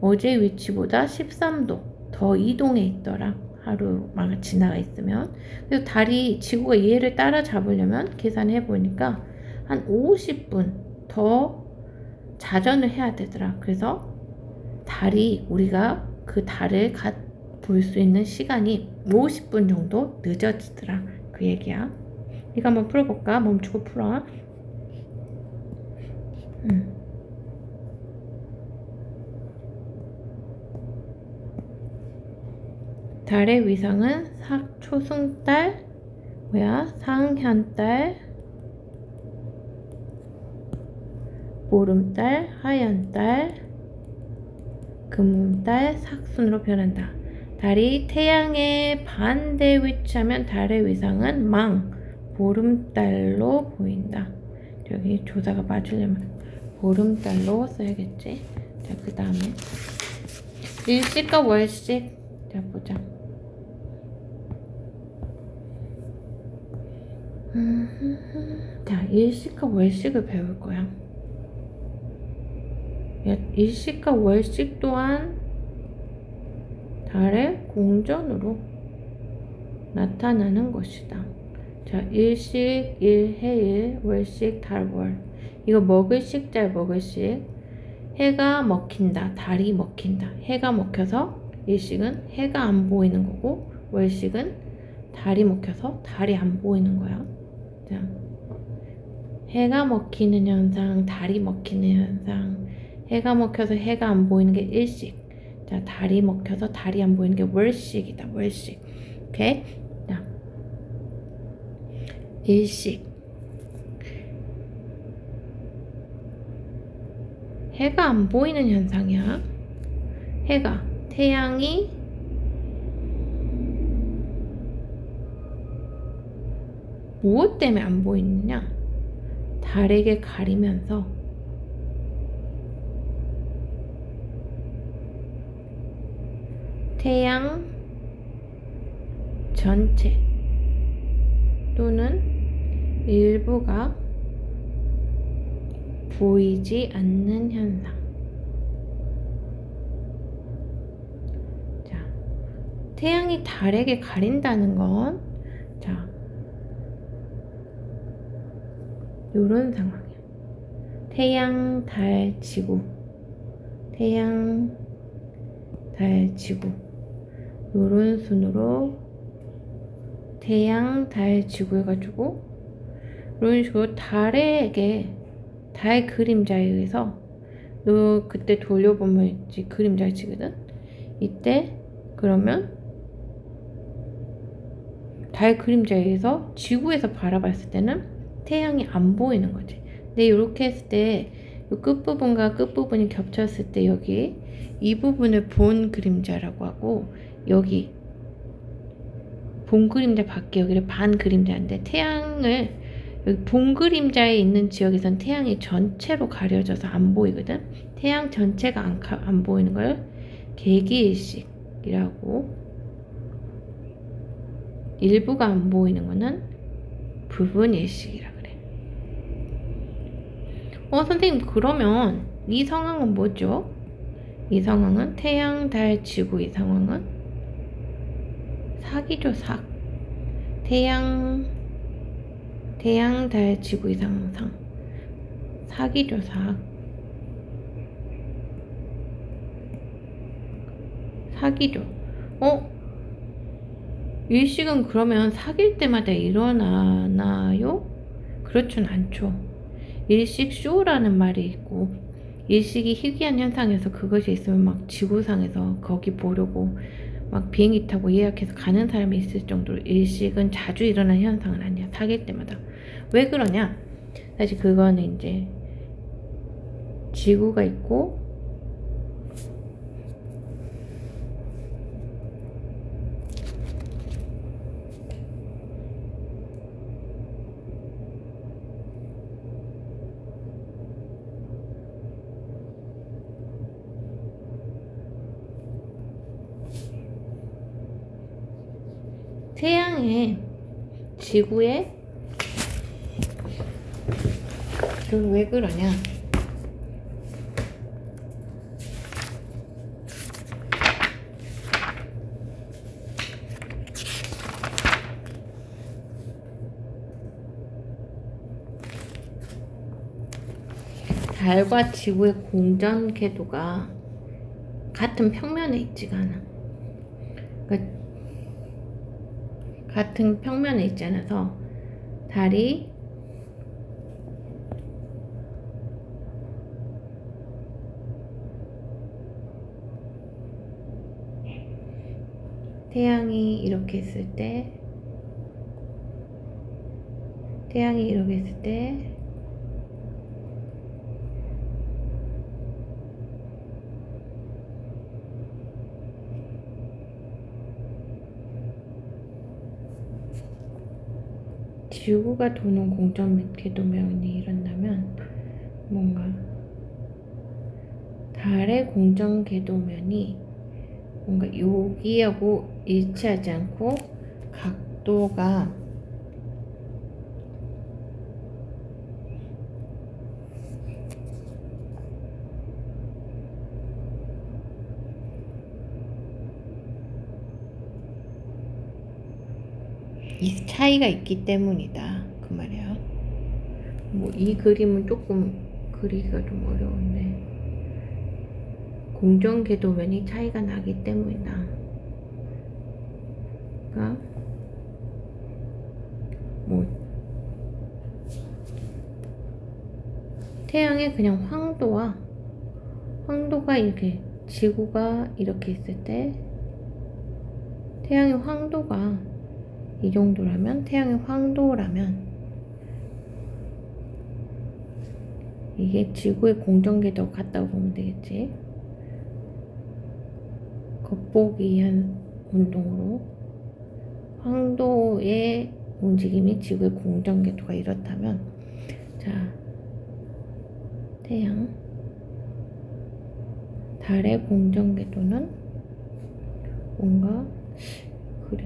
어제의 위치보다 13도 더 이동해 있더라. 하루가 지나가 있으면. 그래서 달이 지구가 얘를 따라잡으려면 계산해 보니까 한 50분 더 자전을 해야 되더라. 그래서 우리가 그 달을 볼 수 있는 시간이 50분 정도 늦어지더라. 그 얘기야. 이거 한번 풀어볼까? 멈추고 풀어. 달의 위상은 초승달, 상현달, 보름달, 하얀달, 금음달, 삭순으로 변한다. 달이 태양의 반대 위치하면 달의 위상은 보름달로 보인다. 여기 조사가 맞으려면 보름달로 써야겠지. 자, 그 다음에 일식과 월식. 자, 보자. 자, 일식과 월식을 배울 거야. 일식과 월식 또한 달의 공전으로 나타나는 것이다. 자, 일식, 일해일, 월식, 달월. 이거 먹을식 잘 먹을식. 해가 먹힌다, 달이 먹힌다. 해가 먹혀서 일식은 해가 안 보이는 거고, 월식은 달이 먹혀서 달이 안 보이는 거야. 자, 해가 먹히는 현상, 달이 먹히는 현상. 해가 먹혀서 해가 안 보이는 게 일식. 자, 달이 먹혀서 달이 안 보이는 게 월식이다, 월식. 오케이? 자, 일식. 해가 안 보이는 현상이야. 해가, 태양이 무엇 때문에 안 보이느냐? 달에게 가리면서 태양 전체 또는 일부가 보이지 않는 현상. 자, 태양이 달에게 가린다는 건, 자, 요런 상황이야. 태양, 달, 지구. 태양, 달, 지구. 요런 순으로 태양, 달, 지구 해가지고 이런 식으로 달에게 달 그림자에 의해서 너 그때 돌려보면 이제 그림자 지거든. 이때 그러면 달 그림자에 의해서 지구에서 바라봤을 때는 태양이 안 보이는 거지. 근데 이렇게 했을 때 이 끝부분과 끝부분이 겹쳤을 때 여기 이 부분을 본 그림자라고 하고, 여기 본 그림자 밖에 여기를 반 그림자인데, 태양을 여기 본 그림자에 있는 지역에선 태양이 전체로 가려져서 안 보이거든. 태양 전체가 안 보이는 걸 개기일식이라고, 일부가 안 보이는 거는 부분일식이라 그래. 선생님, 그러면 이 상황은 뭐죠? 이 상황은 태양, 달, 지구. 이 상황은 삭이죠, 삭. 태양, 달, 지구. 이 상황 삭이죠, 삭. 삭이죠. 일식은 그러면 사귈 때마다 일어나나요? 그렇진 않죠. 일식쇼라는 말이 있고, 일식이 희귀한 현상에서 그것이 있으면 막 지구상에서 거기 보려고 막 비행기 타고 예약해서 가는 사람이 있을 정도로 일식은 자주 일어나는 현상은 아니야. 사귈 때마다. 왜 그러냐? 사실 그거는 이제 지구가 있고 태양에 지구에 왜 그러냐? 달과 지구의 공전 궤도가 같은 평면에 있지가 않아. 그러니까 같은 평면에 있지 않아서 달이 태양이 이렇게 있을 때 지구가 도는 공전 궤도면이 일어나면 뭔가 달의 공전 궤도면이 뭔가 여기하고 일치하지 않고 각도가 이 차이가 있기 때문이다 그 말이야. 뭐 이 그림은 조금 그리기가 좀 어려운데 공정궤도면이 차이가 나기 때문이다. 그러니까 뭐 태양의 그냥 황도가 이렇게 지구가 이렇게 있을 때 태양의 황도가 이 정도라면 태양의 황도라면 이게 지구의 공정궤도 같다고 보면 되겠지. 겉보기 한 운동으로 황도의 움직임이 지구의 공정궤도가 이렇다면 자 태양 달의 공정궤도는 뭔가 그래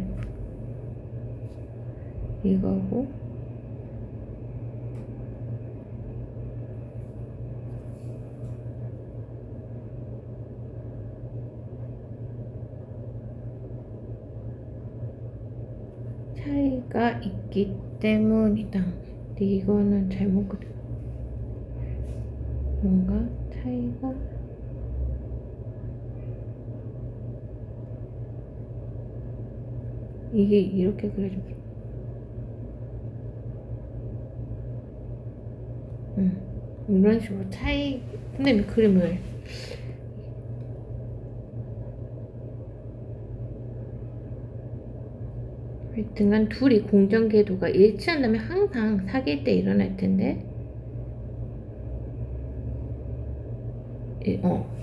이거고 차이가 있기 때문이다. 근데 이거는 잘못 그려. 뭔가 차이가 이게 이렇게 그려져. 이런 식으로 차이. 근데 이 그림을 하여튼간 둘이 공정궤도가 일치한다면 항상 사귈 때 일어날 텐데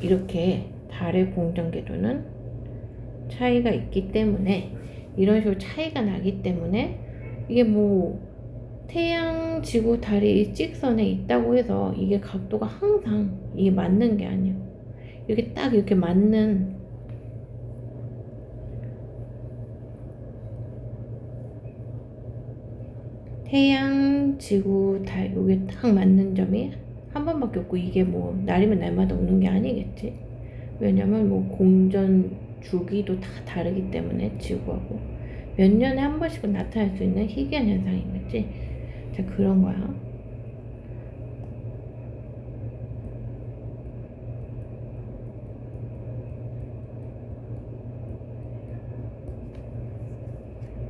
이렇게 달의 공정궤도는 차이가 있기 때문에 이런 식으로 차이가 나기 때문에 이게 뭐 태양, 지구, 달이 일직선에 있다고 해서 이게 각도가 항상 이게 맞는 게 아니에요. 이렇게 딱 이렇게 맞는 태양, 지구, 달 이게 딱 맞는 점이 한 번밖에 없고 이게 뭐 날이면 날마다 오는 게 아니겠지. 왜냐면 뭐 공전 주기도 다 다르기 때문에 지구하고 몇 년에 한 번씩은 나타날 수 있는 희귀한 현상이겠지. 자 그런 거야.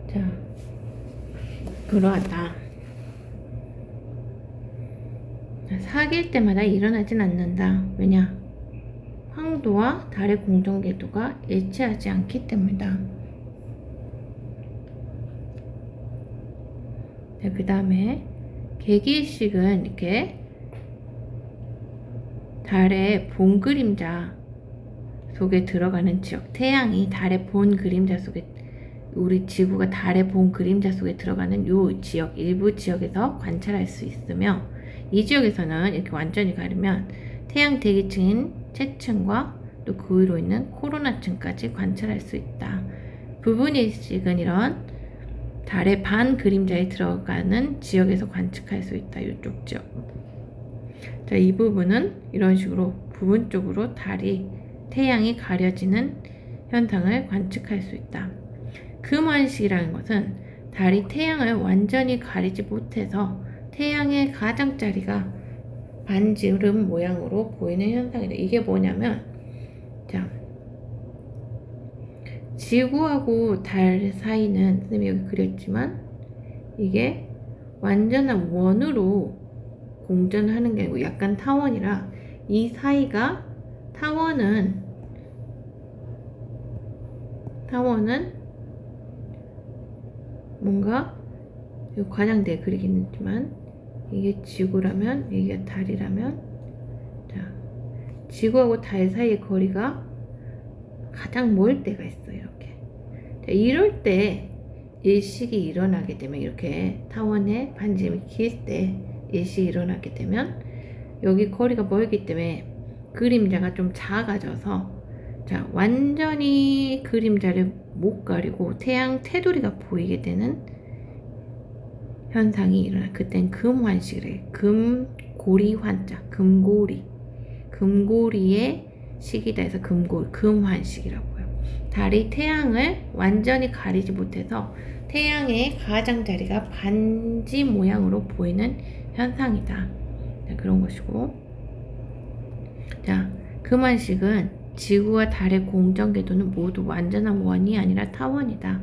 자 그러하다. 사귈 때마다 일어나진 않는다. 왜냐? 황도와 달의 공정궤도가 일치하지 않기 때문이다. 그 다음에 개기식은 이렇게 달의 본 그림자 속에 들어가는 지역, 태양이 달의 본 그림자 속에 우리 지구가 달의 본 그림자 속에 들어가는 요 지역, 일부 지역에서 관찰할 수 있으며 이 지역에서는 이렇게 완전히 가르면 태양 대기층인 채층과 또 그 위로 있는 코로나층까지 관찰할 수 있다. 부분일식은 이런 달의 반 그림자에 들어가는 지역에서 관측할 수 있다. 이쪽 지역. 자, 이 부분은 이런 식으로 부분적으로 태양이 가려지는 현상을 관측할 수 있다. 금환식이라는 것은 달이 태양을 완전히 가리지 못해서 태양의 가장자리가 반지름 모양으로 보이는 현상이다. 이게 뭐냐면 자 지구하고 달 사이는 선생님이 여기 그렸지만 이게 완전한 원으로 공전하는 게 아니고 약간 타원이라 이 사이가 타원은 뭔가 과장돼 그리긴 했지만 이게 지구라면 이게 달이라면 자 지구하고 달 사이의 거리가 가장 멀 때가 있어요. 이렇게 자, 이럴 때 일식이 일어나게 되면 이렇게 타원의 반지름이 길 때 일식이 일어나게 되면 여기 거리가 멀기 때문에 그림자가 좀 작아져서 자 완전히 그림자를 못 가리고 태양 테두리가 보이게 되는 현상이 일어나. 그땐 금환식이래. 금고리 환자, 금고리의 식이다 해서 금환식이라고요. 달이 태양을 완전히 가리지 못해서 태양의 가장자리가 반지 모양으로 보이는 현상이다. 자, 그런 것이고, 자, 금원식은 지구와 달의 공전 궤도는 모두 완전한 원이 아니라 타원이다.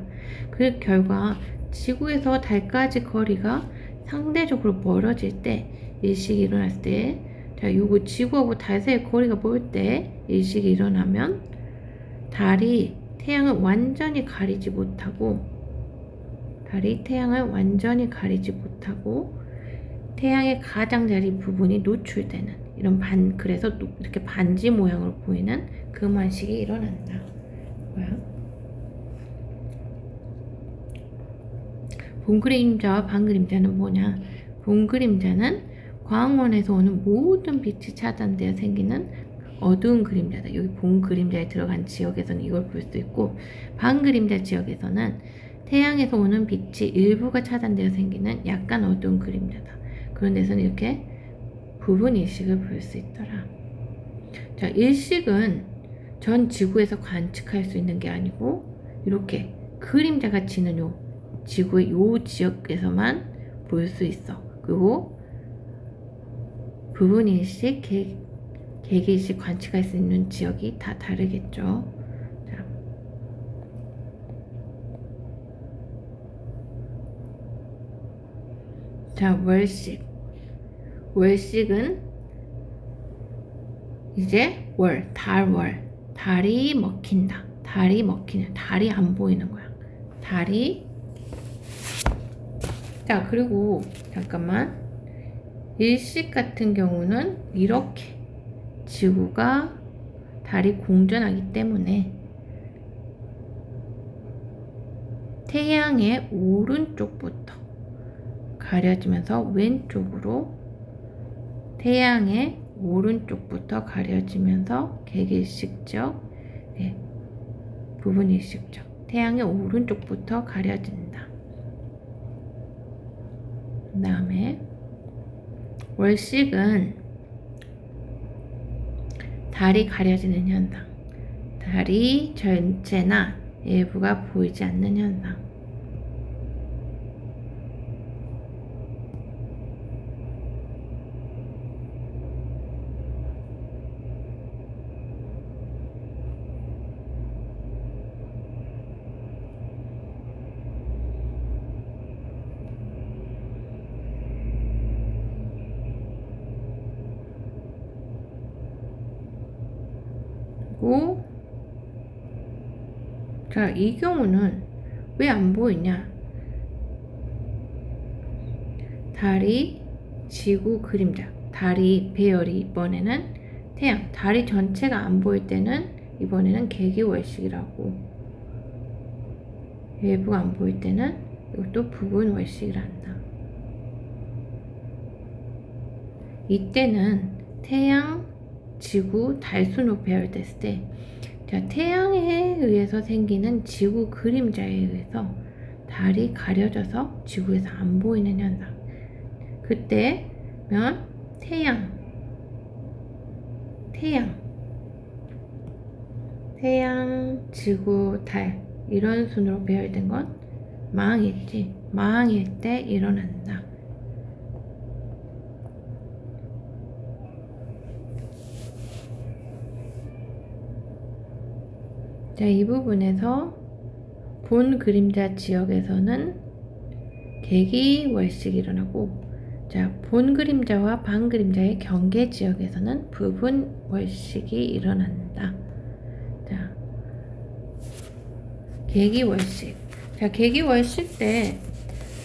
그 결과 지구에서 달까지 거리가 상대적으로 멀어질 때 일식이 일어났을 때, 자, 요거 지구하고 달 사이의 거리가 멀 때 일식이 일어나면 달이 태양을 완전히 가리지 못하고 태양의 가장자리 부분이 노출되는 이런 그래서 이렇게 반지 모양으로 보이는 금환식이 일어난다. 뭐야? 본그림자와 반그림자는 뭐냐? 본그림자는 광원에서 오는 모든 빛이 차단되어 생기는 어두운 그림자다. 여기 본그림자에 들어간 지역에서는 이걸 볼 수 있고, 반그림자 지역에서는 태양에서 오는 빛이 일부가 차단되어 생기는 약간 어두운 그림자다. 그런 데서는 이렇게 부분 일식을 볼 수 있더라. 자, 일식은 전 지구에서 관측할 수 있는 게 아니고 이렇게 그림자가 지는 요 지구의 요 지역에서만 볼 수 있어. 그리고 부분 일식, 개기일식 관측할 수 있는 지역이 다 다르겠죠. 자, 월식. 월식은 이제 달이 먹힌다. 달이 안 보이는 거야. 자, 그리고 잠깐만. 일식 같은 경우는 이렇게 지구가 달이 공전하기 때문에 태양의 오른쪽부터 가려지면서 왼쪽으로 태양의 오른쪽부터 가려지면서 개기일식적, 부분일식적 태양의 오른쪽부터 가려진다. 그 다음에 월식은 달이 가려지는 현상, 달이 전체나 일부가 보이지 않는 현상. 자, 이 경우는 왜 안 보이냐? 달이 지구 그림자, 달이 배열이 이번에는 태양, 달이 전체가 안 보일 때는 이번에는 개기월식이라고, 일부가 안 보일 때는 이것도 부분월식이란다. 이때는 태양, 지구, 달 순으로 배열됐을 때, 자, 태양에 의해서 생기는 지구 그림자에 의해서 달이 가려져서 지구에서 안 보이는 현상. 그때면 태양, 지구, 달 이런 순으로 배열된 건 망했지. 망일 때 일어난다. 자, 이 부분에서 본 그림자 지역에서는 개기월식이 일어나고, 자, 본 그림자와 반 그림자의 경계 지역에서는 부분월식이 일어난다. 자, 개기월식. 자, 개기월식 때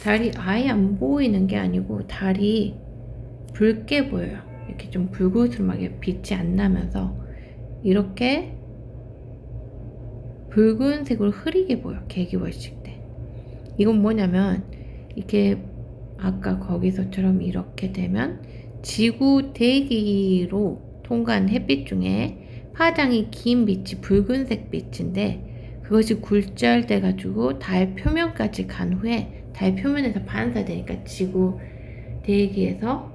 달이 아예 안 보이는 게 아니고 달이 붉게 보여요. 이렇게 좀 붉으스름하게 빛이 안 나면서 이렇게 붉은색으로 흐리게 보여. 개기월식 때. 이건 뭐냐면 이게 아까 거기서처럼 이렇게 되면 지구 대기로 통과한 햇빛 중에 파장이 긴 빛이 붉은색 빛인데 그것이 굴절돼 가지고 달 표면까지 간 후에 달 표면에서 반사되니까 지구 대기에서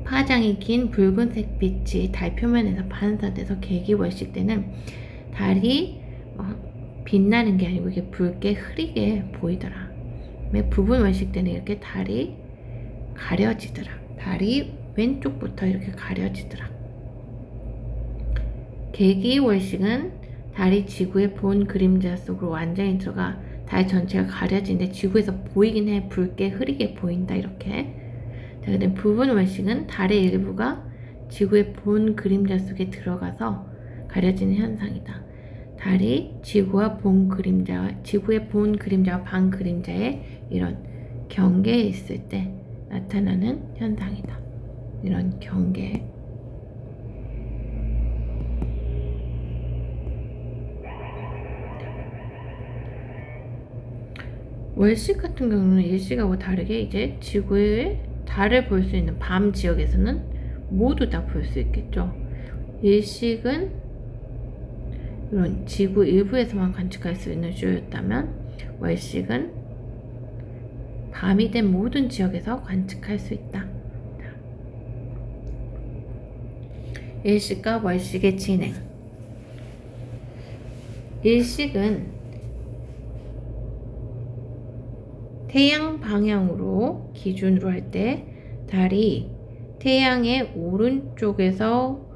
파장이 긴 붉은색 빛이 달 표면에서 반사돼서 개기월식 때는 달이 빛나는 게 아니고 이게 붉게 흐리게 보이더라. 부분 월식 때는 이렇게 달이 가려지더라. 달이 왼쪽부터 이렇게 가려지더라. 개기 월식은 달이 지구의 본 그림자 속으로 완전히 들어가 달 전체가 가려지는데 지구에서 보이긴 해. 붉게 흐리게 보인다 이렇게. 자, 근데 부분 월식은 달의 일부가 지구의 본 그림자 속에 들어가서 가려지는 현상이다. 달이 지구의 본 그림자와 반 그림자의 이런 경계에 있을 때 나타나는 현상이다. 이런 경계. 월식 같은 경우는 일식하고 다르게 이제 지구의 달을 볼 수 있는 밤 지역에서는 모두 다 볼 수 있겠죠. 일식은 이런 지구 일부에서만 관측할 수 있는 쇼였다면 월식은 밤이 된 모든 지역에서 관측할 수 있다. 일식과 월식의 진행. 일식은 태양 방향으로 기준으로 할 때 달이 태양의 오른쪽에서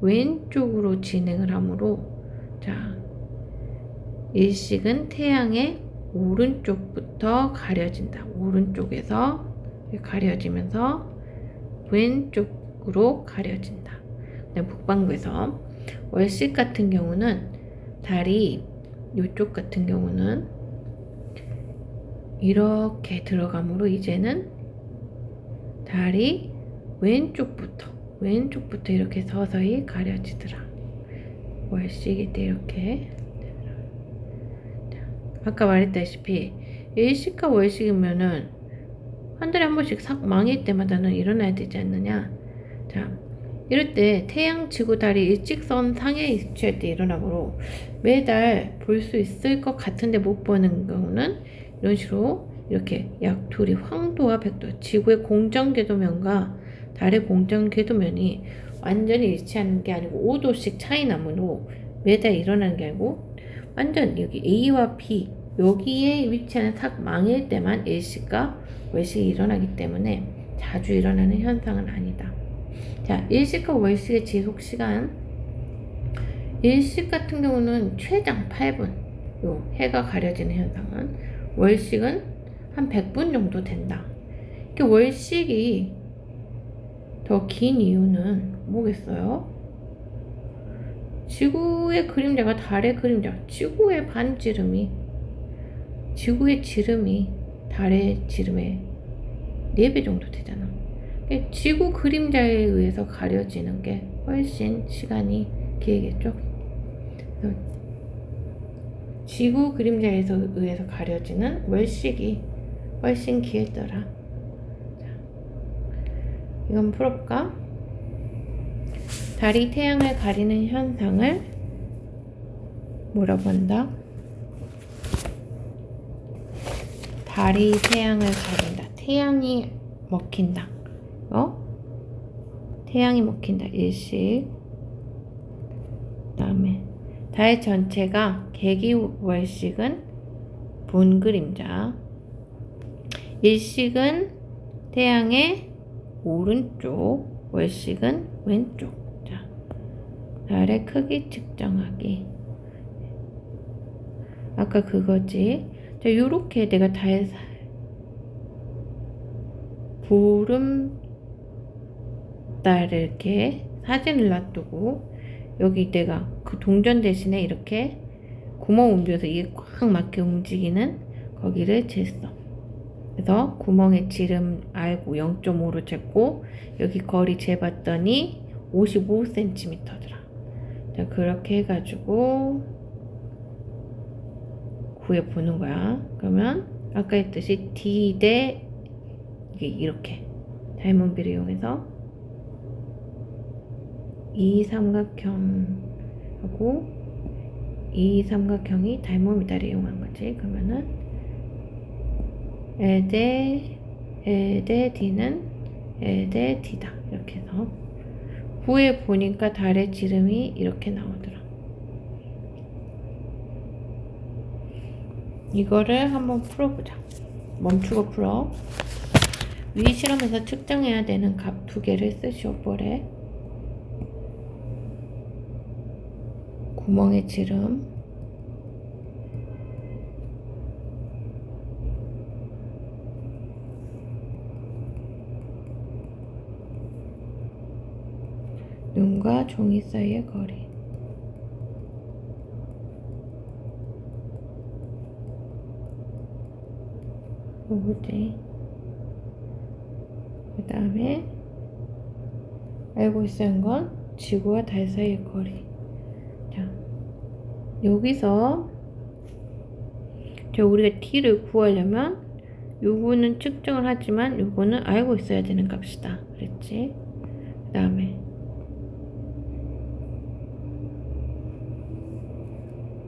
왼쪽으로 진행을 하므로 자, 일식은 태양의 오른쪽부터 가려진다. 오른쪽에서 가려지면서 왼쪽으로 가려진다. 북반구에서 월식 같은 경우는 달이 이쪽 같은 경우는 이렇게 들어가므로 이제는 달이 왼쪽부터 이렇게 서서히 가려지더라. 월식일 때 이렇게. 아까 말했다시피 일식과 월식이면은 한 달에 한 번씩 망일 때마다는 일어나야 되지 않느냐. 자, 이럴 때 태양, 지구, 달이 일직선 상에 위치할 때 일어나므로 매달 볼 수 있을 것 같은데 못 보는 경우는 이런 식으로 이렇게 약 둘이 황도와 백도, 지구의 공전궤도면과 달의 공전궤도면이 완전히 일치하는 게 아니고 5도씩 차이 나므로 매달 일어나는 게 아니고 완전 여기 A와 B 여기에 위치하는 삭망일 때만 일식과 월식이 일어나기 때문에 자주 일어나는 현상은 아니다. 자, 일식과 월식의 지속 시간. 일식 같은 경우는 최장 8분. 요 해가 가려지는 현상은. 월식은 한 100분 정도 된다. 월식이 더 긴 이유는 뭐겠어요? 지구의 그림자가 달의 그림자, 지구의 지름이 달의 지름의 4배 정도 되잖아. 지구 그림자에 의해서 가려지는 게 훨씬 시간이 길겠죠. 지구 그림자에 의해서 가려지는 월식이 훨씬 길더라. 이건 풀어볼까? 달이 태양을 가리는 현상을 뭐라고 한다? 달이 태양을 가린다. 태양이 먹힌다. 태양이 먹힌다. 일식. 그다음에 달 전체가 개기월식은 본 그림자. 일식은 태양의 오른쪽, 월식은 왼쪽. 자, 달의 크기 측정하기. 아까 그거지. 자, 요렇게 내가 달 보름달을 이렇게 사진을 놔두고 여기 내가 그 동전 대신에 이렇게 구멍 움직여서 이게 꽉 맞게 움직이는 거기를 쟀어. 그래서 구멍의 지름 알고 0.5로 쟀고 여기 거리 재봤더니 55cm더라. 자, 그렇게 해가지고 구해보는 거야. 그러면 아까 했듯이 D 대 이게 이렇게 닮은비를 이용해서 이 삼각형하고 이 삼각형이 닮은비를 이용한 거지. 그러면은 L 대 D는 L 대 D다. 이렇게 해서 구해 보니까 달의 지름이 이렇게 나오더라. 이거를 한번 풀어보자. 멈추고 풀어. 위 실험에서 측정해야 되는 값 두 개를 쓰시오. 볼에 구멍의 지름, 눈과 종이 사이의 거리. 요거지. 그 다음에 알고 있어야 하는 건 지구와 달 사이의 거리. 자, 여기서 우리가 t를 구하려면 요거는 측정을 하지만 요거는 알고 있어야 되는 값이다 그랬지. 그 다음에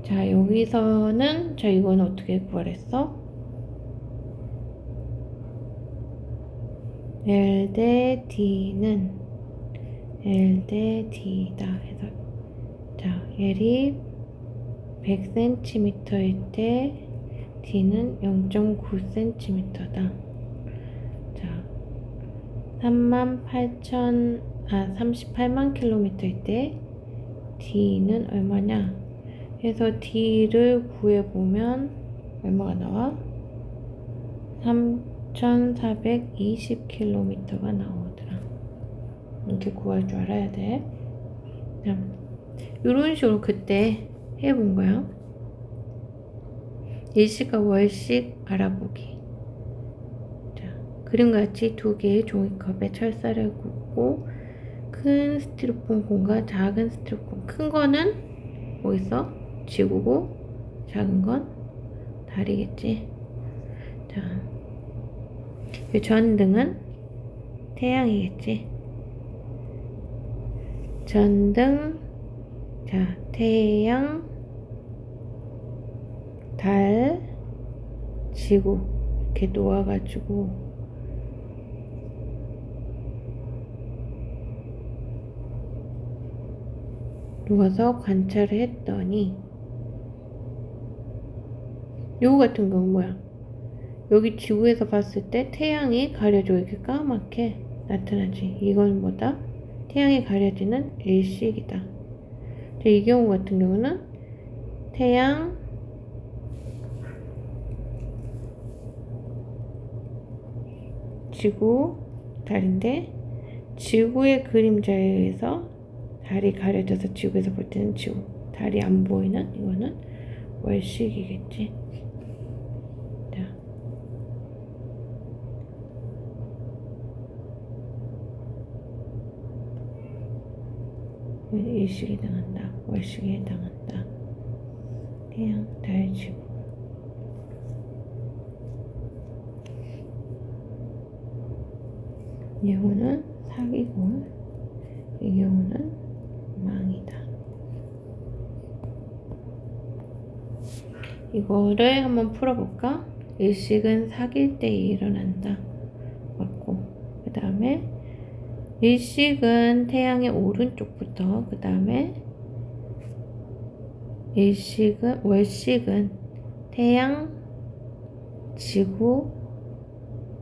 자, 여기서는 자, 이거는 어떻게 구하랬어? L 대 D는 L 대 D다 해서 자, L이 100cm일 때 D는 0.9cm다. 자, 38만 킬로미터일 때 D는 얼마냐? 해서 D를 구해보면 얼마가 나와? 3,420km가 나오더라. 이렇게 구할 줄 알아야 돼. 자, 이런 식으로 그때 해본 거야. 일시과 월식 알아보기. 자, 그림과 같이 두 개의 종이컵에 철사를 굽고 큰 스티로폼 콘과 작은 스티로폼. 큰 거는 뭐 있어? 지구고 작은 건 달이겠지. 자, 이 전등은 태양이겠지. 전등, 자, 태양, 달, 지구 이렇게 놓아가지고 놓아서 관찰을 했더니 요거 같은 경우는 뭐야? 여기 지구에서 봤을 때 태양이 가려져 이렇게 까맣게 나타나지. 이건 뭐다? 태양이 가려지는 일식이다. 이 경우 같은 경우는 태양, 지구, 달인데 지구의 그림자에 의해서 달이 가려져서 지구에서 볼 때는 지구, 달이 안 보이는 이거는 월식이겠지. 자, 일식에 해당한다. 월식에 해당한다. 태양, 달, 지구. 이 경우는 사기고 이 경우는 망이다. 이거를 한번 풀어볼까? 일식은 사귈 때 일어난다. 맞고, 그 다음에 일식은 태양의 오른쪽부터, 그 다음에 월식은 태양, 지구,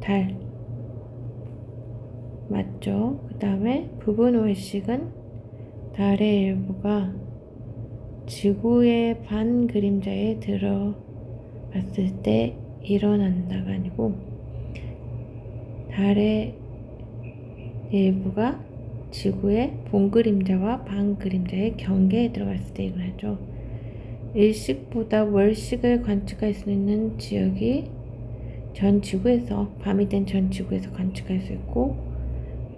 달. 맞죠? 그 다음에 부분 월식은 달의 일부가 지구의 반 그림자에 들어갔을 때 일어난다가 아니고 달의 일부가 지구의 본 그림자와 반 그림자의 경계에 들어갔을 때 일어나죠. 일식보다 월식을 관측할 수 있는 지역이 전 지구에서 밤이 된 전 지구에서 관측할 수 있고,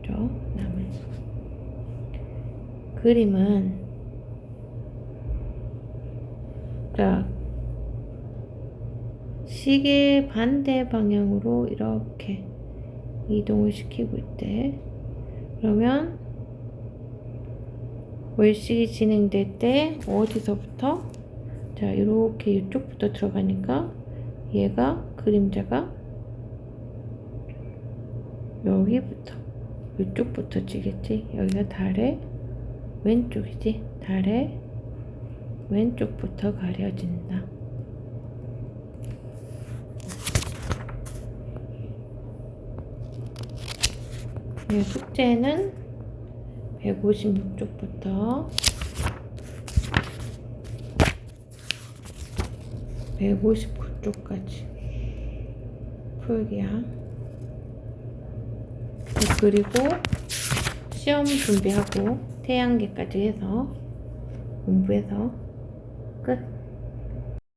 그죠? 그다음에 그림은 자, 시계 반대 방향으로 이렇게 이동을 시키고 있대. 그러면 월식이 진행될 때 어디서부터? 자, 이렇게 이쪽부터 들어가니까 얘가 그림자가 여기부터 이쪽부터 지겠지. 여기가 달의 왼쪽이지. 달의 왼쪽부터 가려진다. 네, 숙제는 156쪽부터 159쪽까지 풀기야. 그리고 시험 준비하고 태양계까지 해서 공부해서 끝.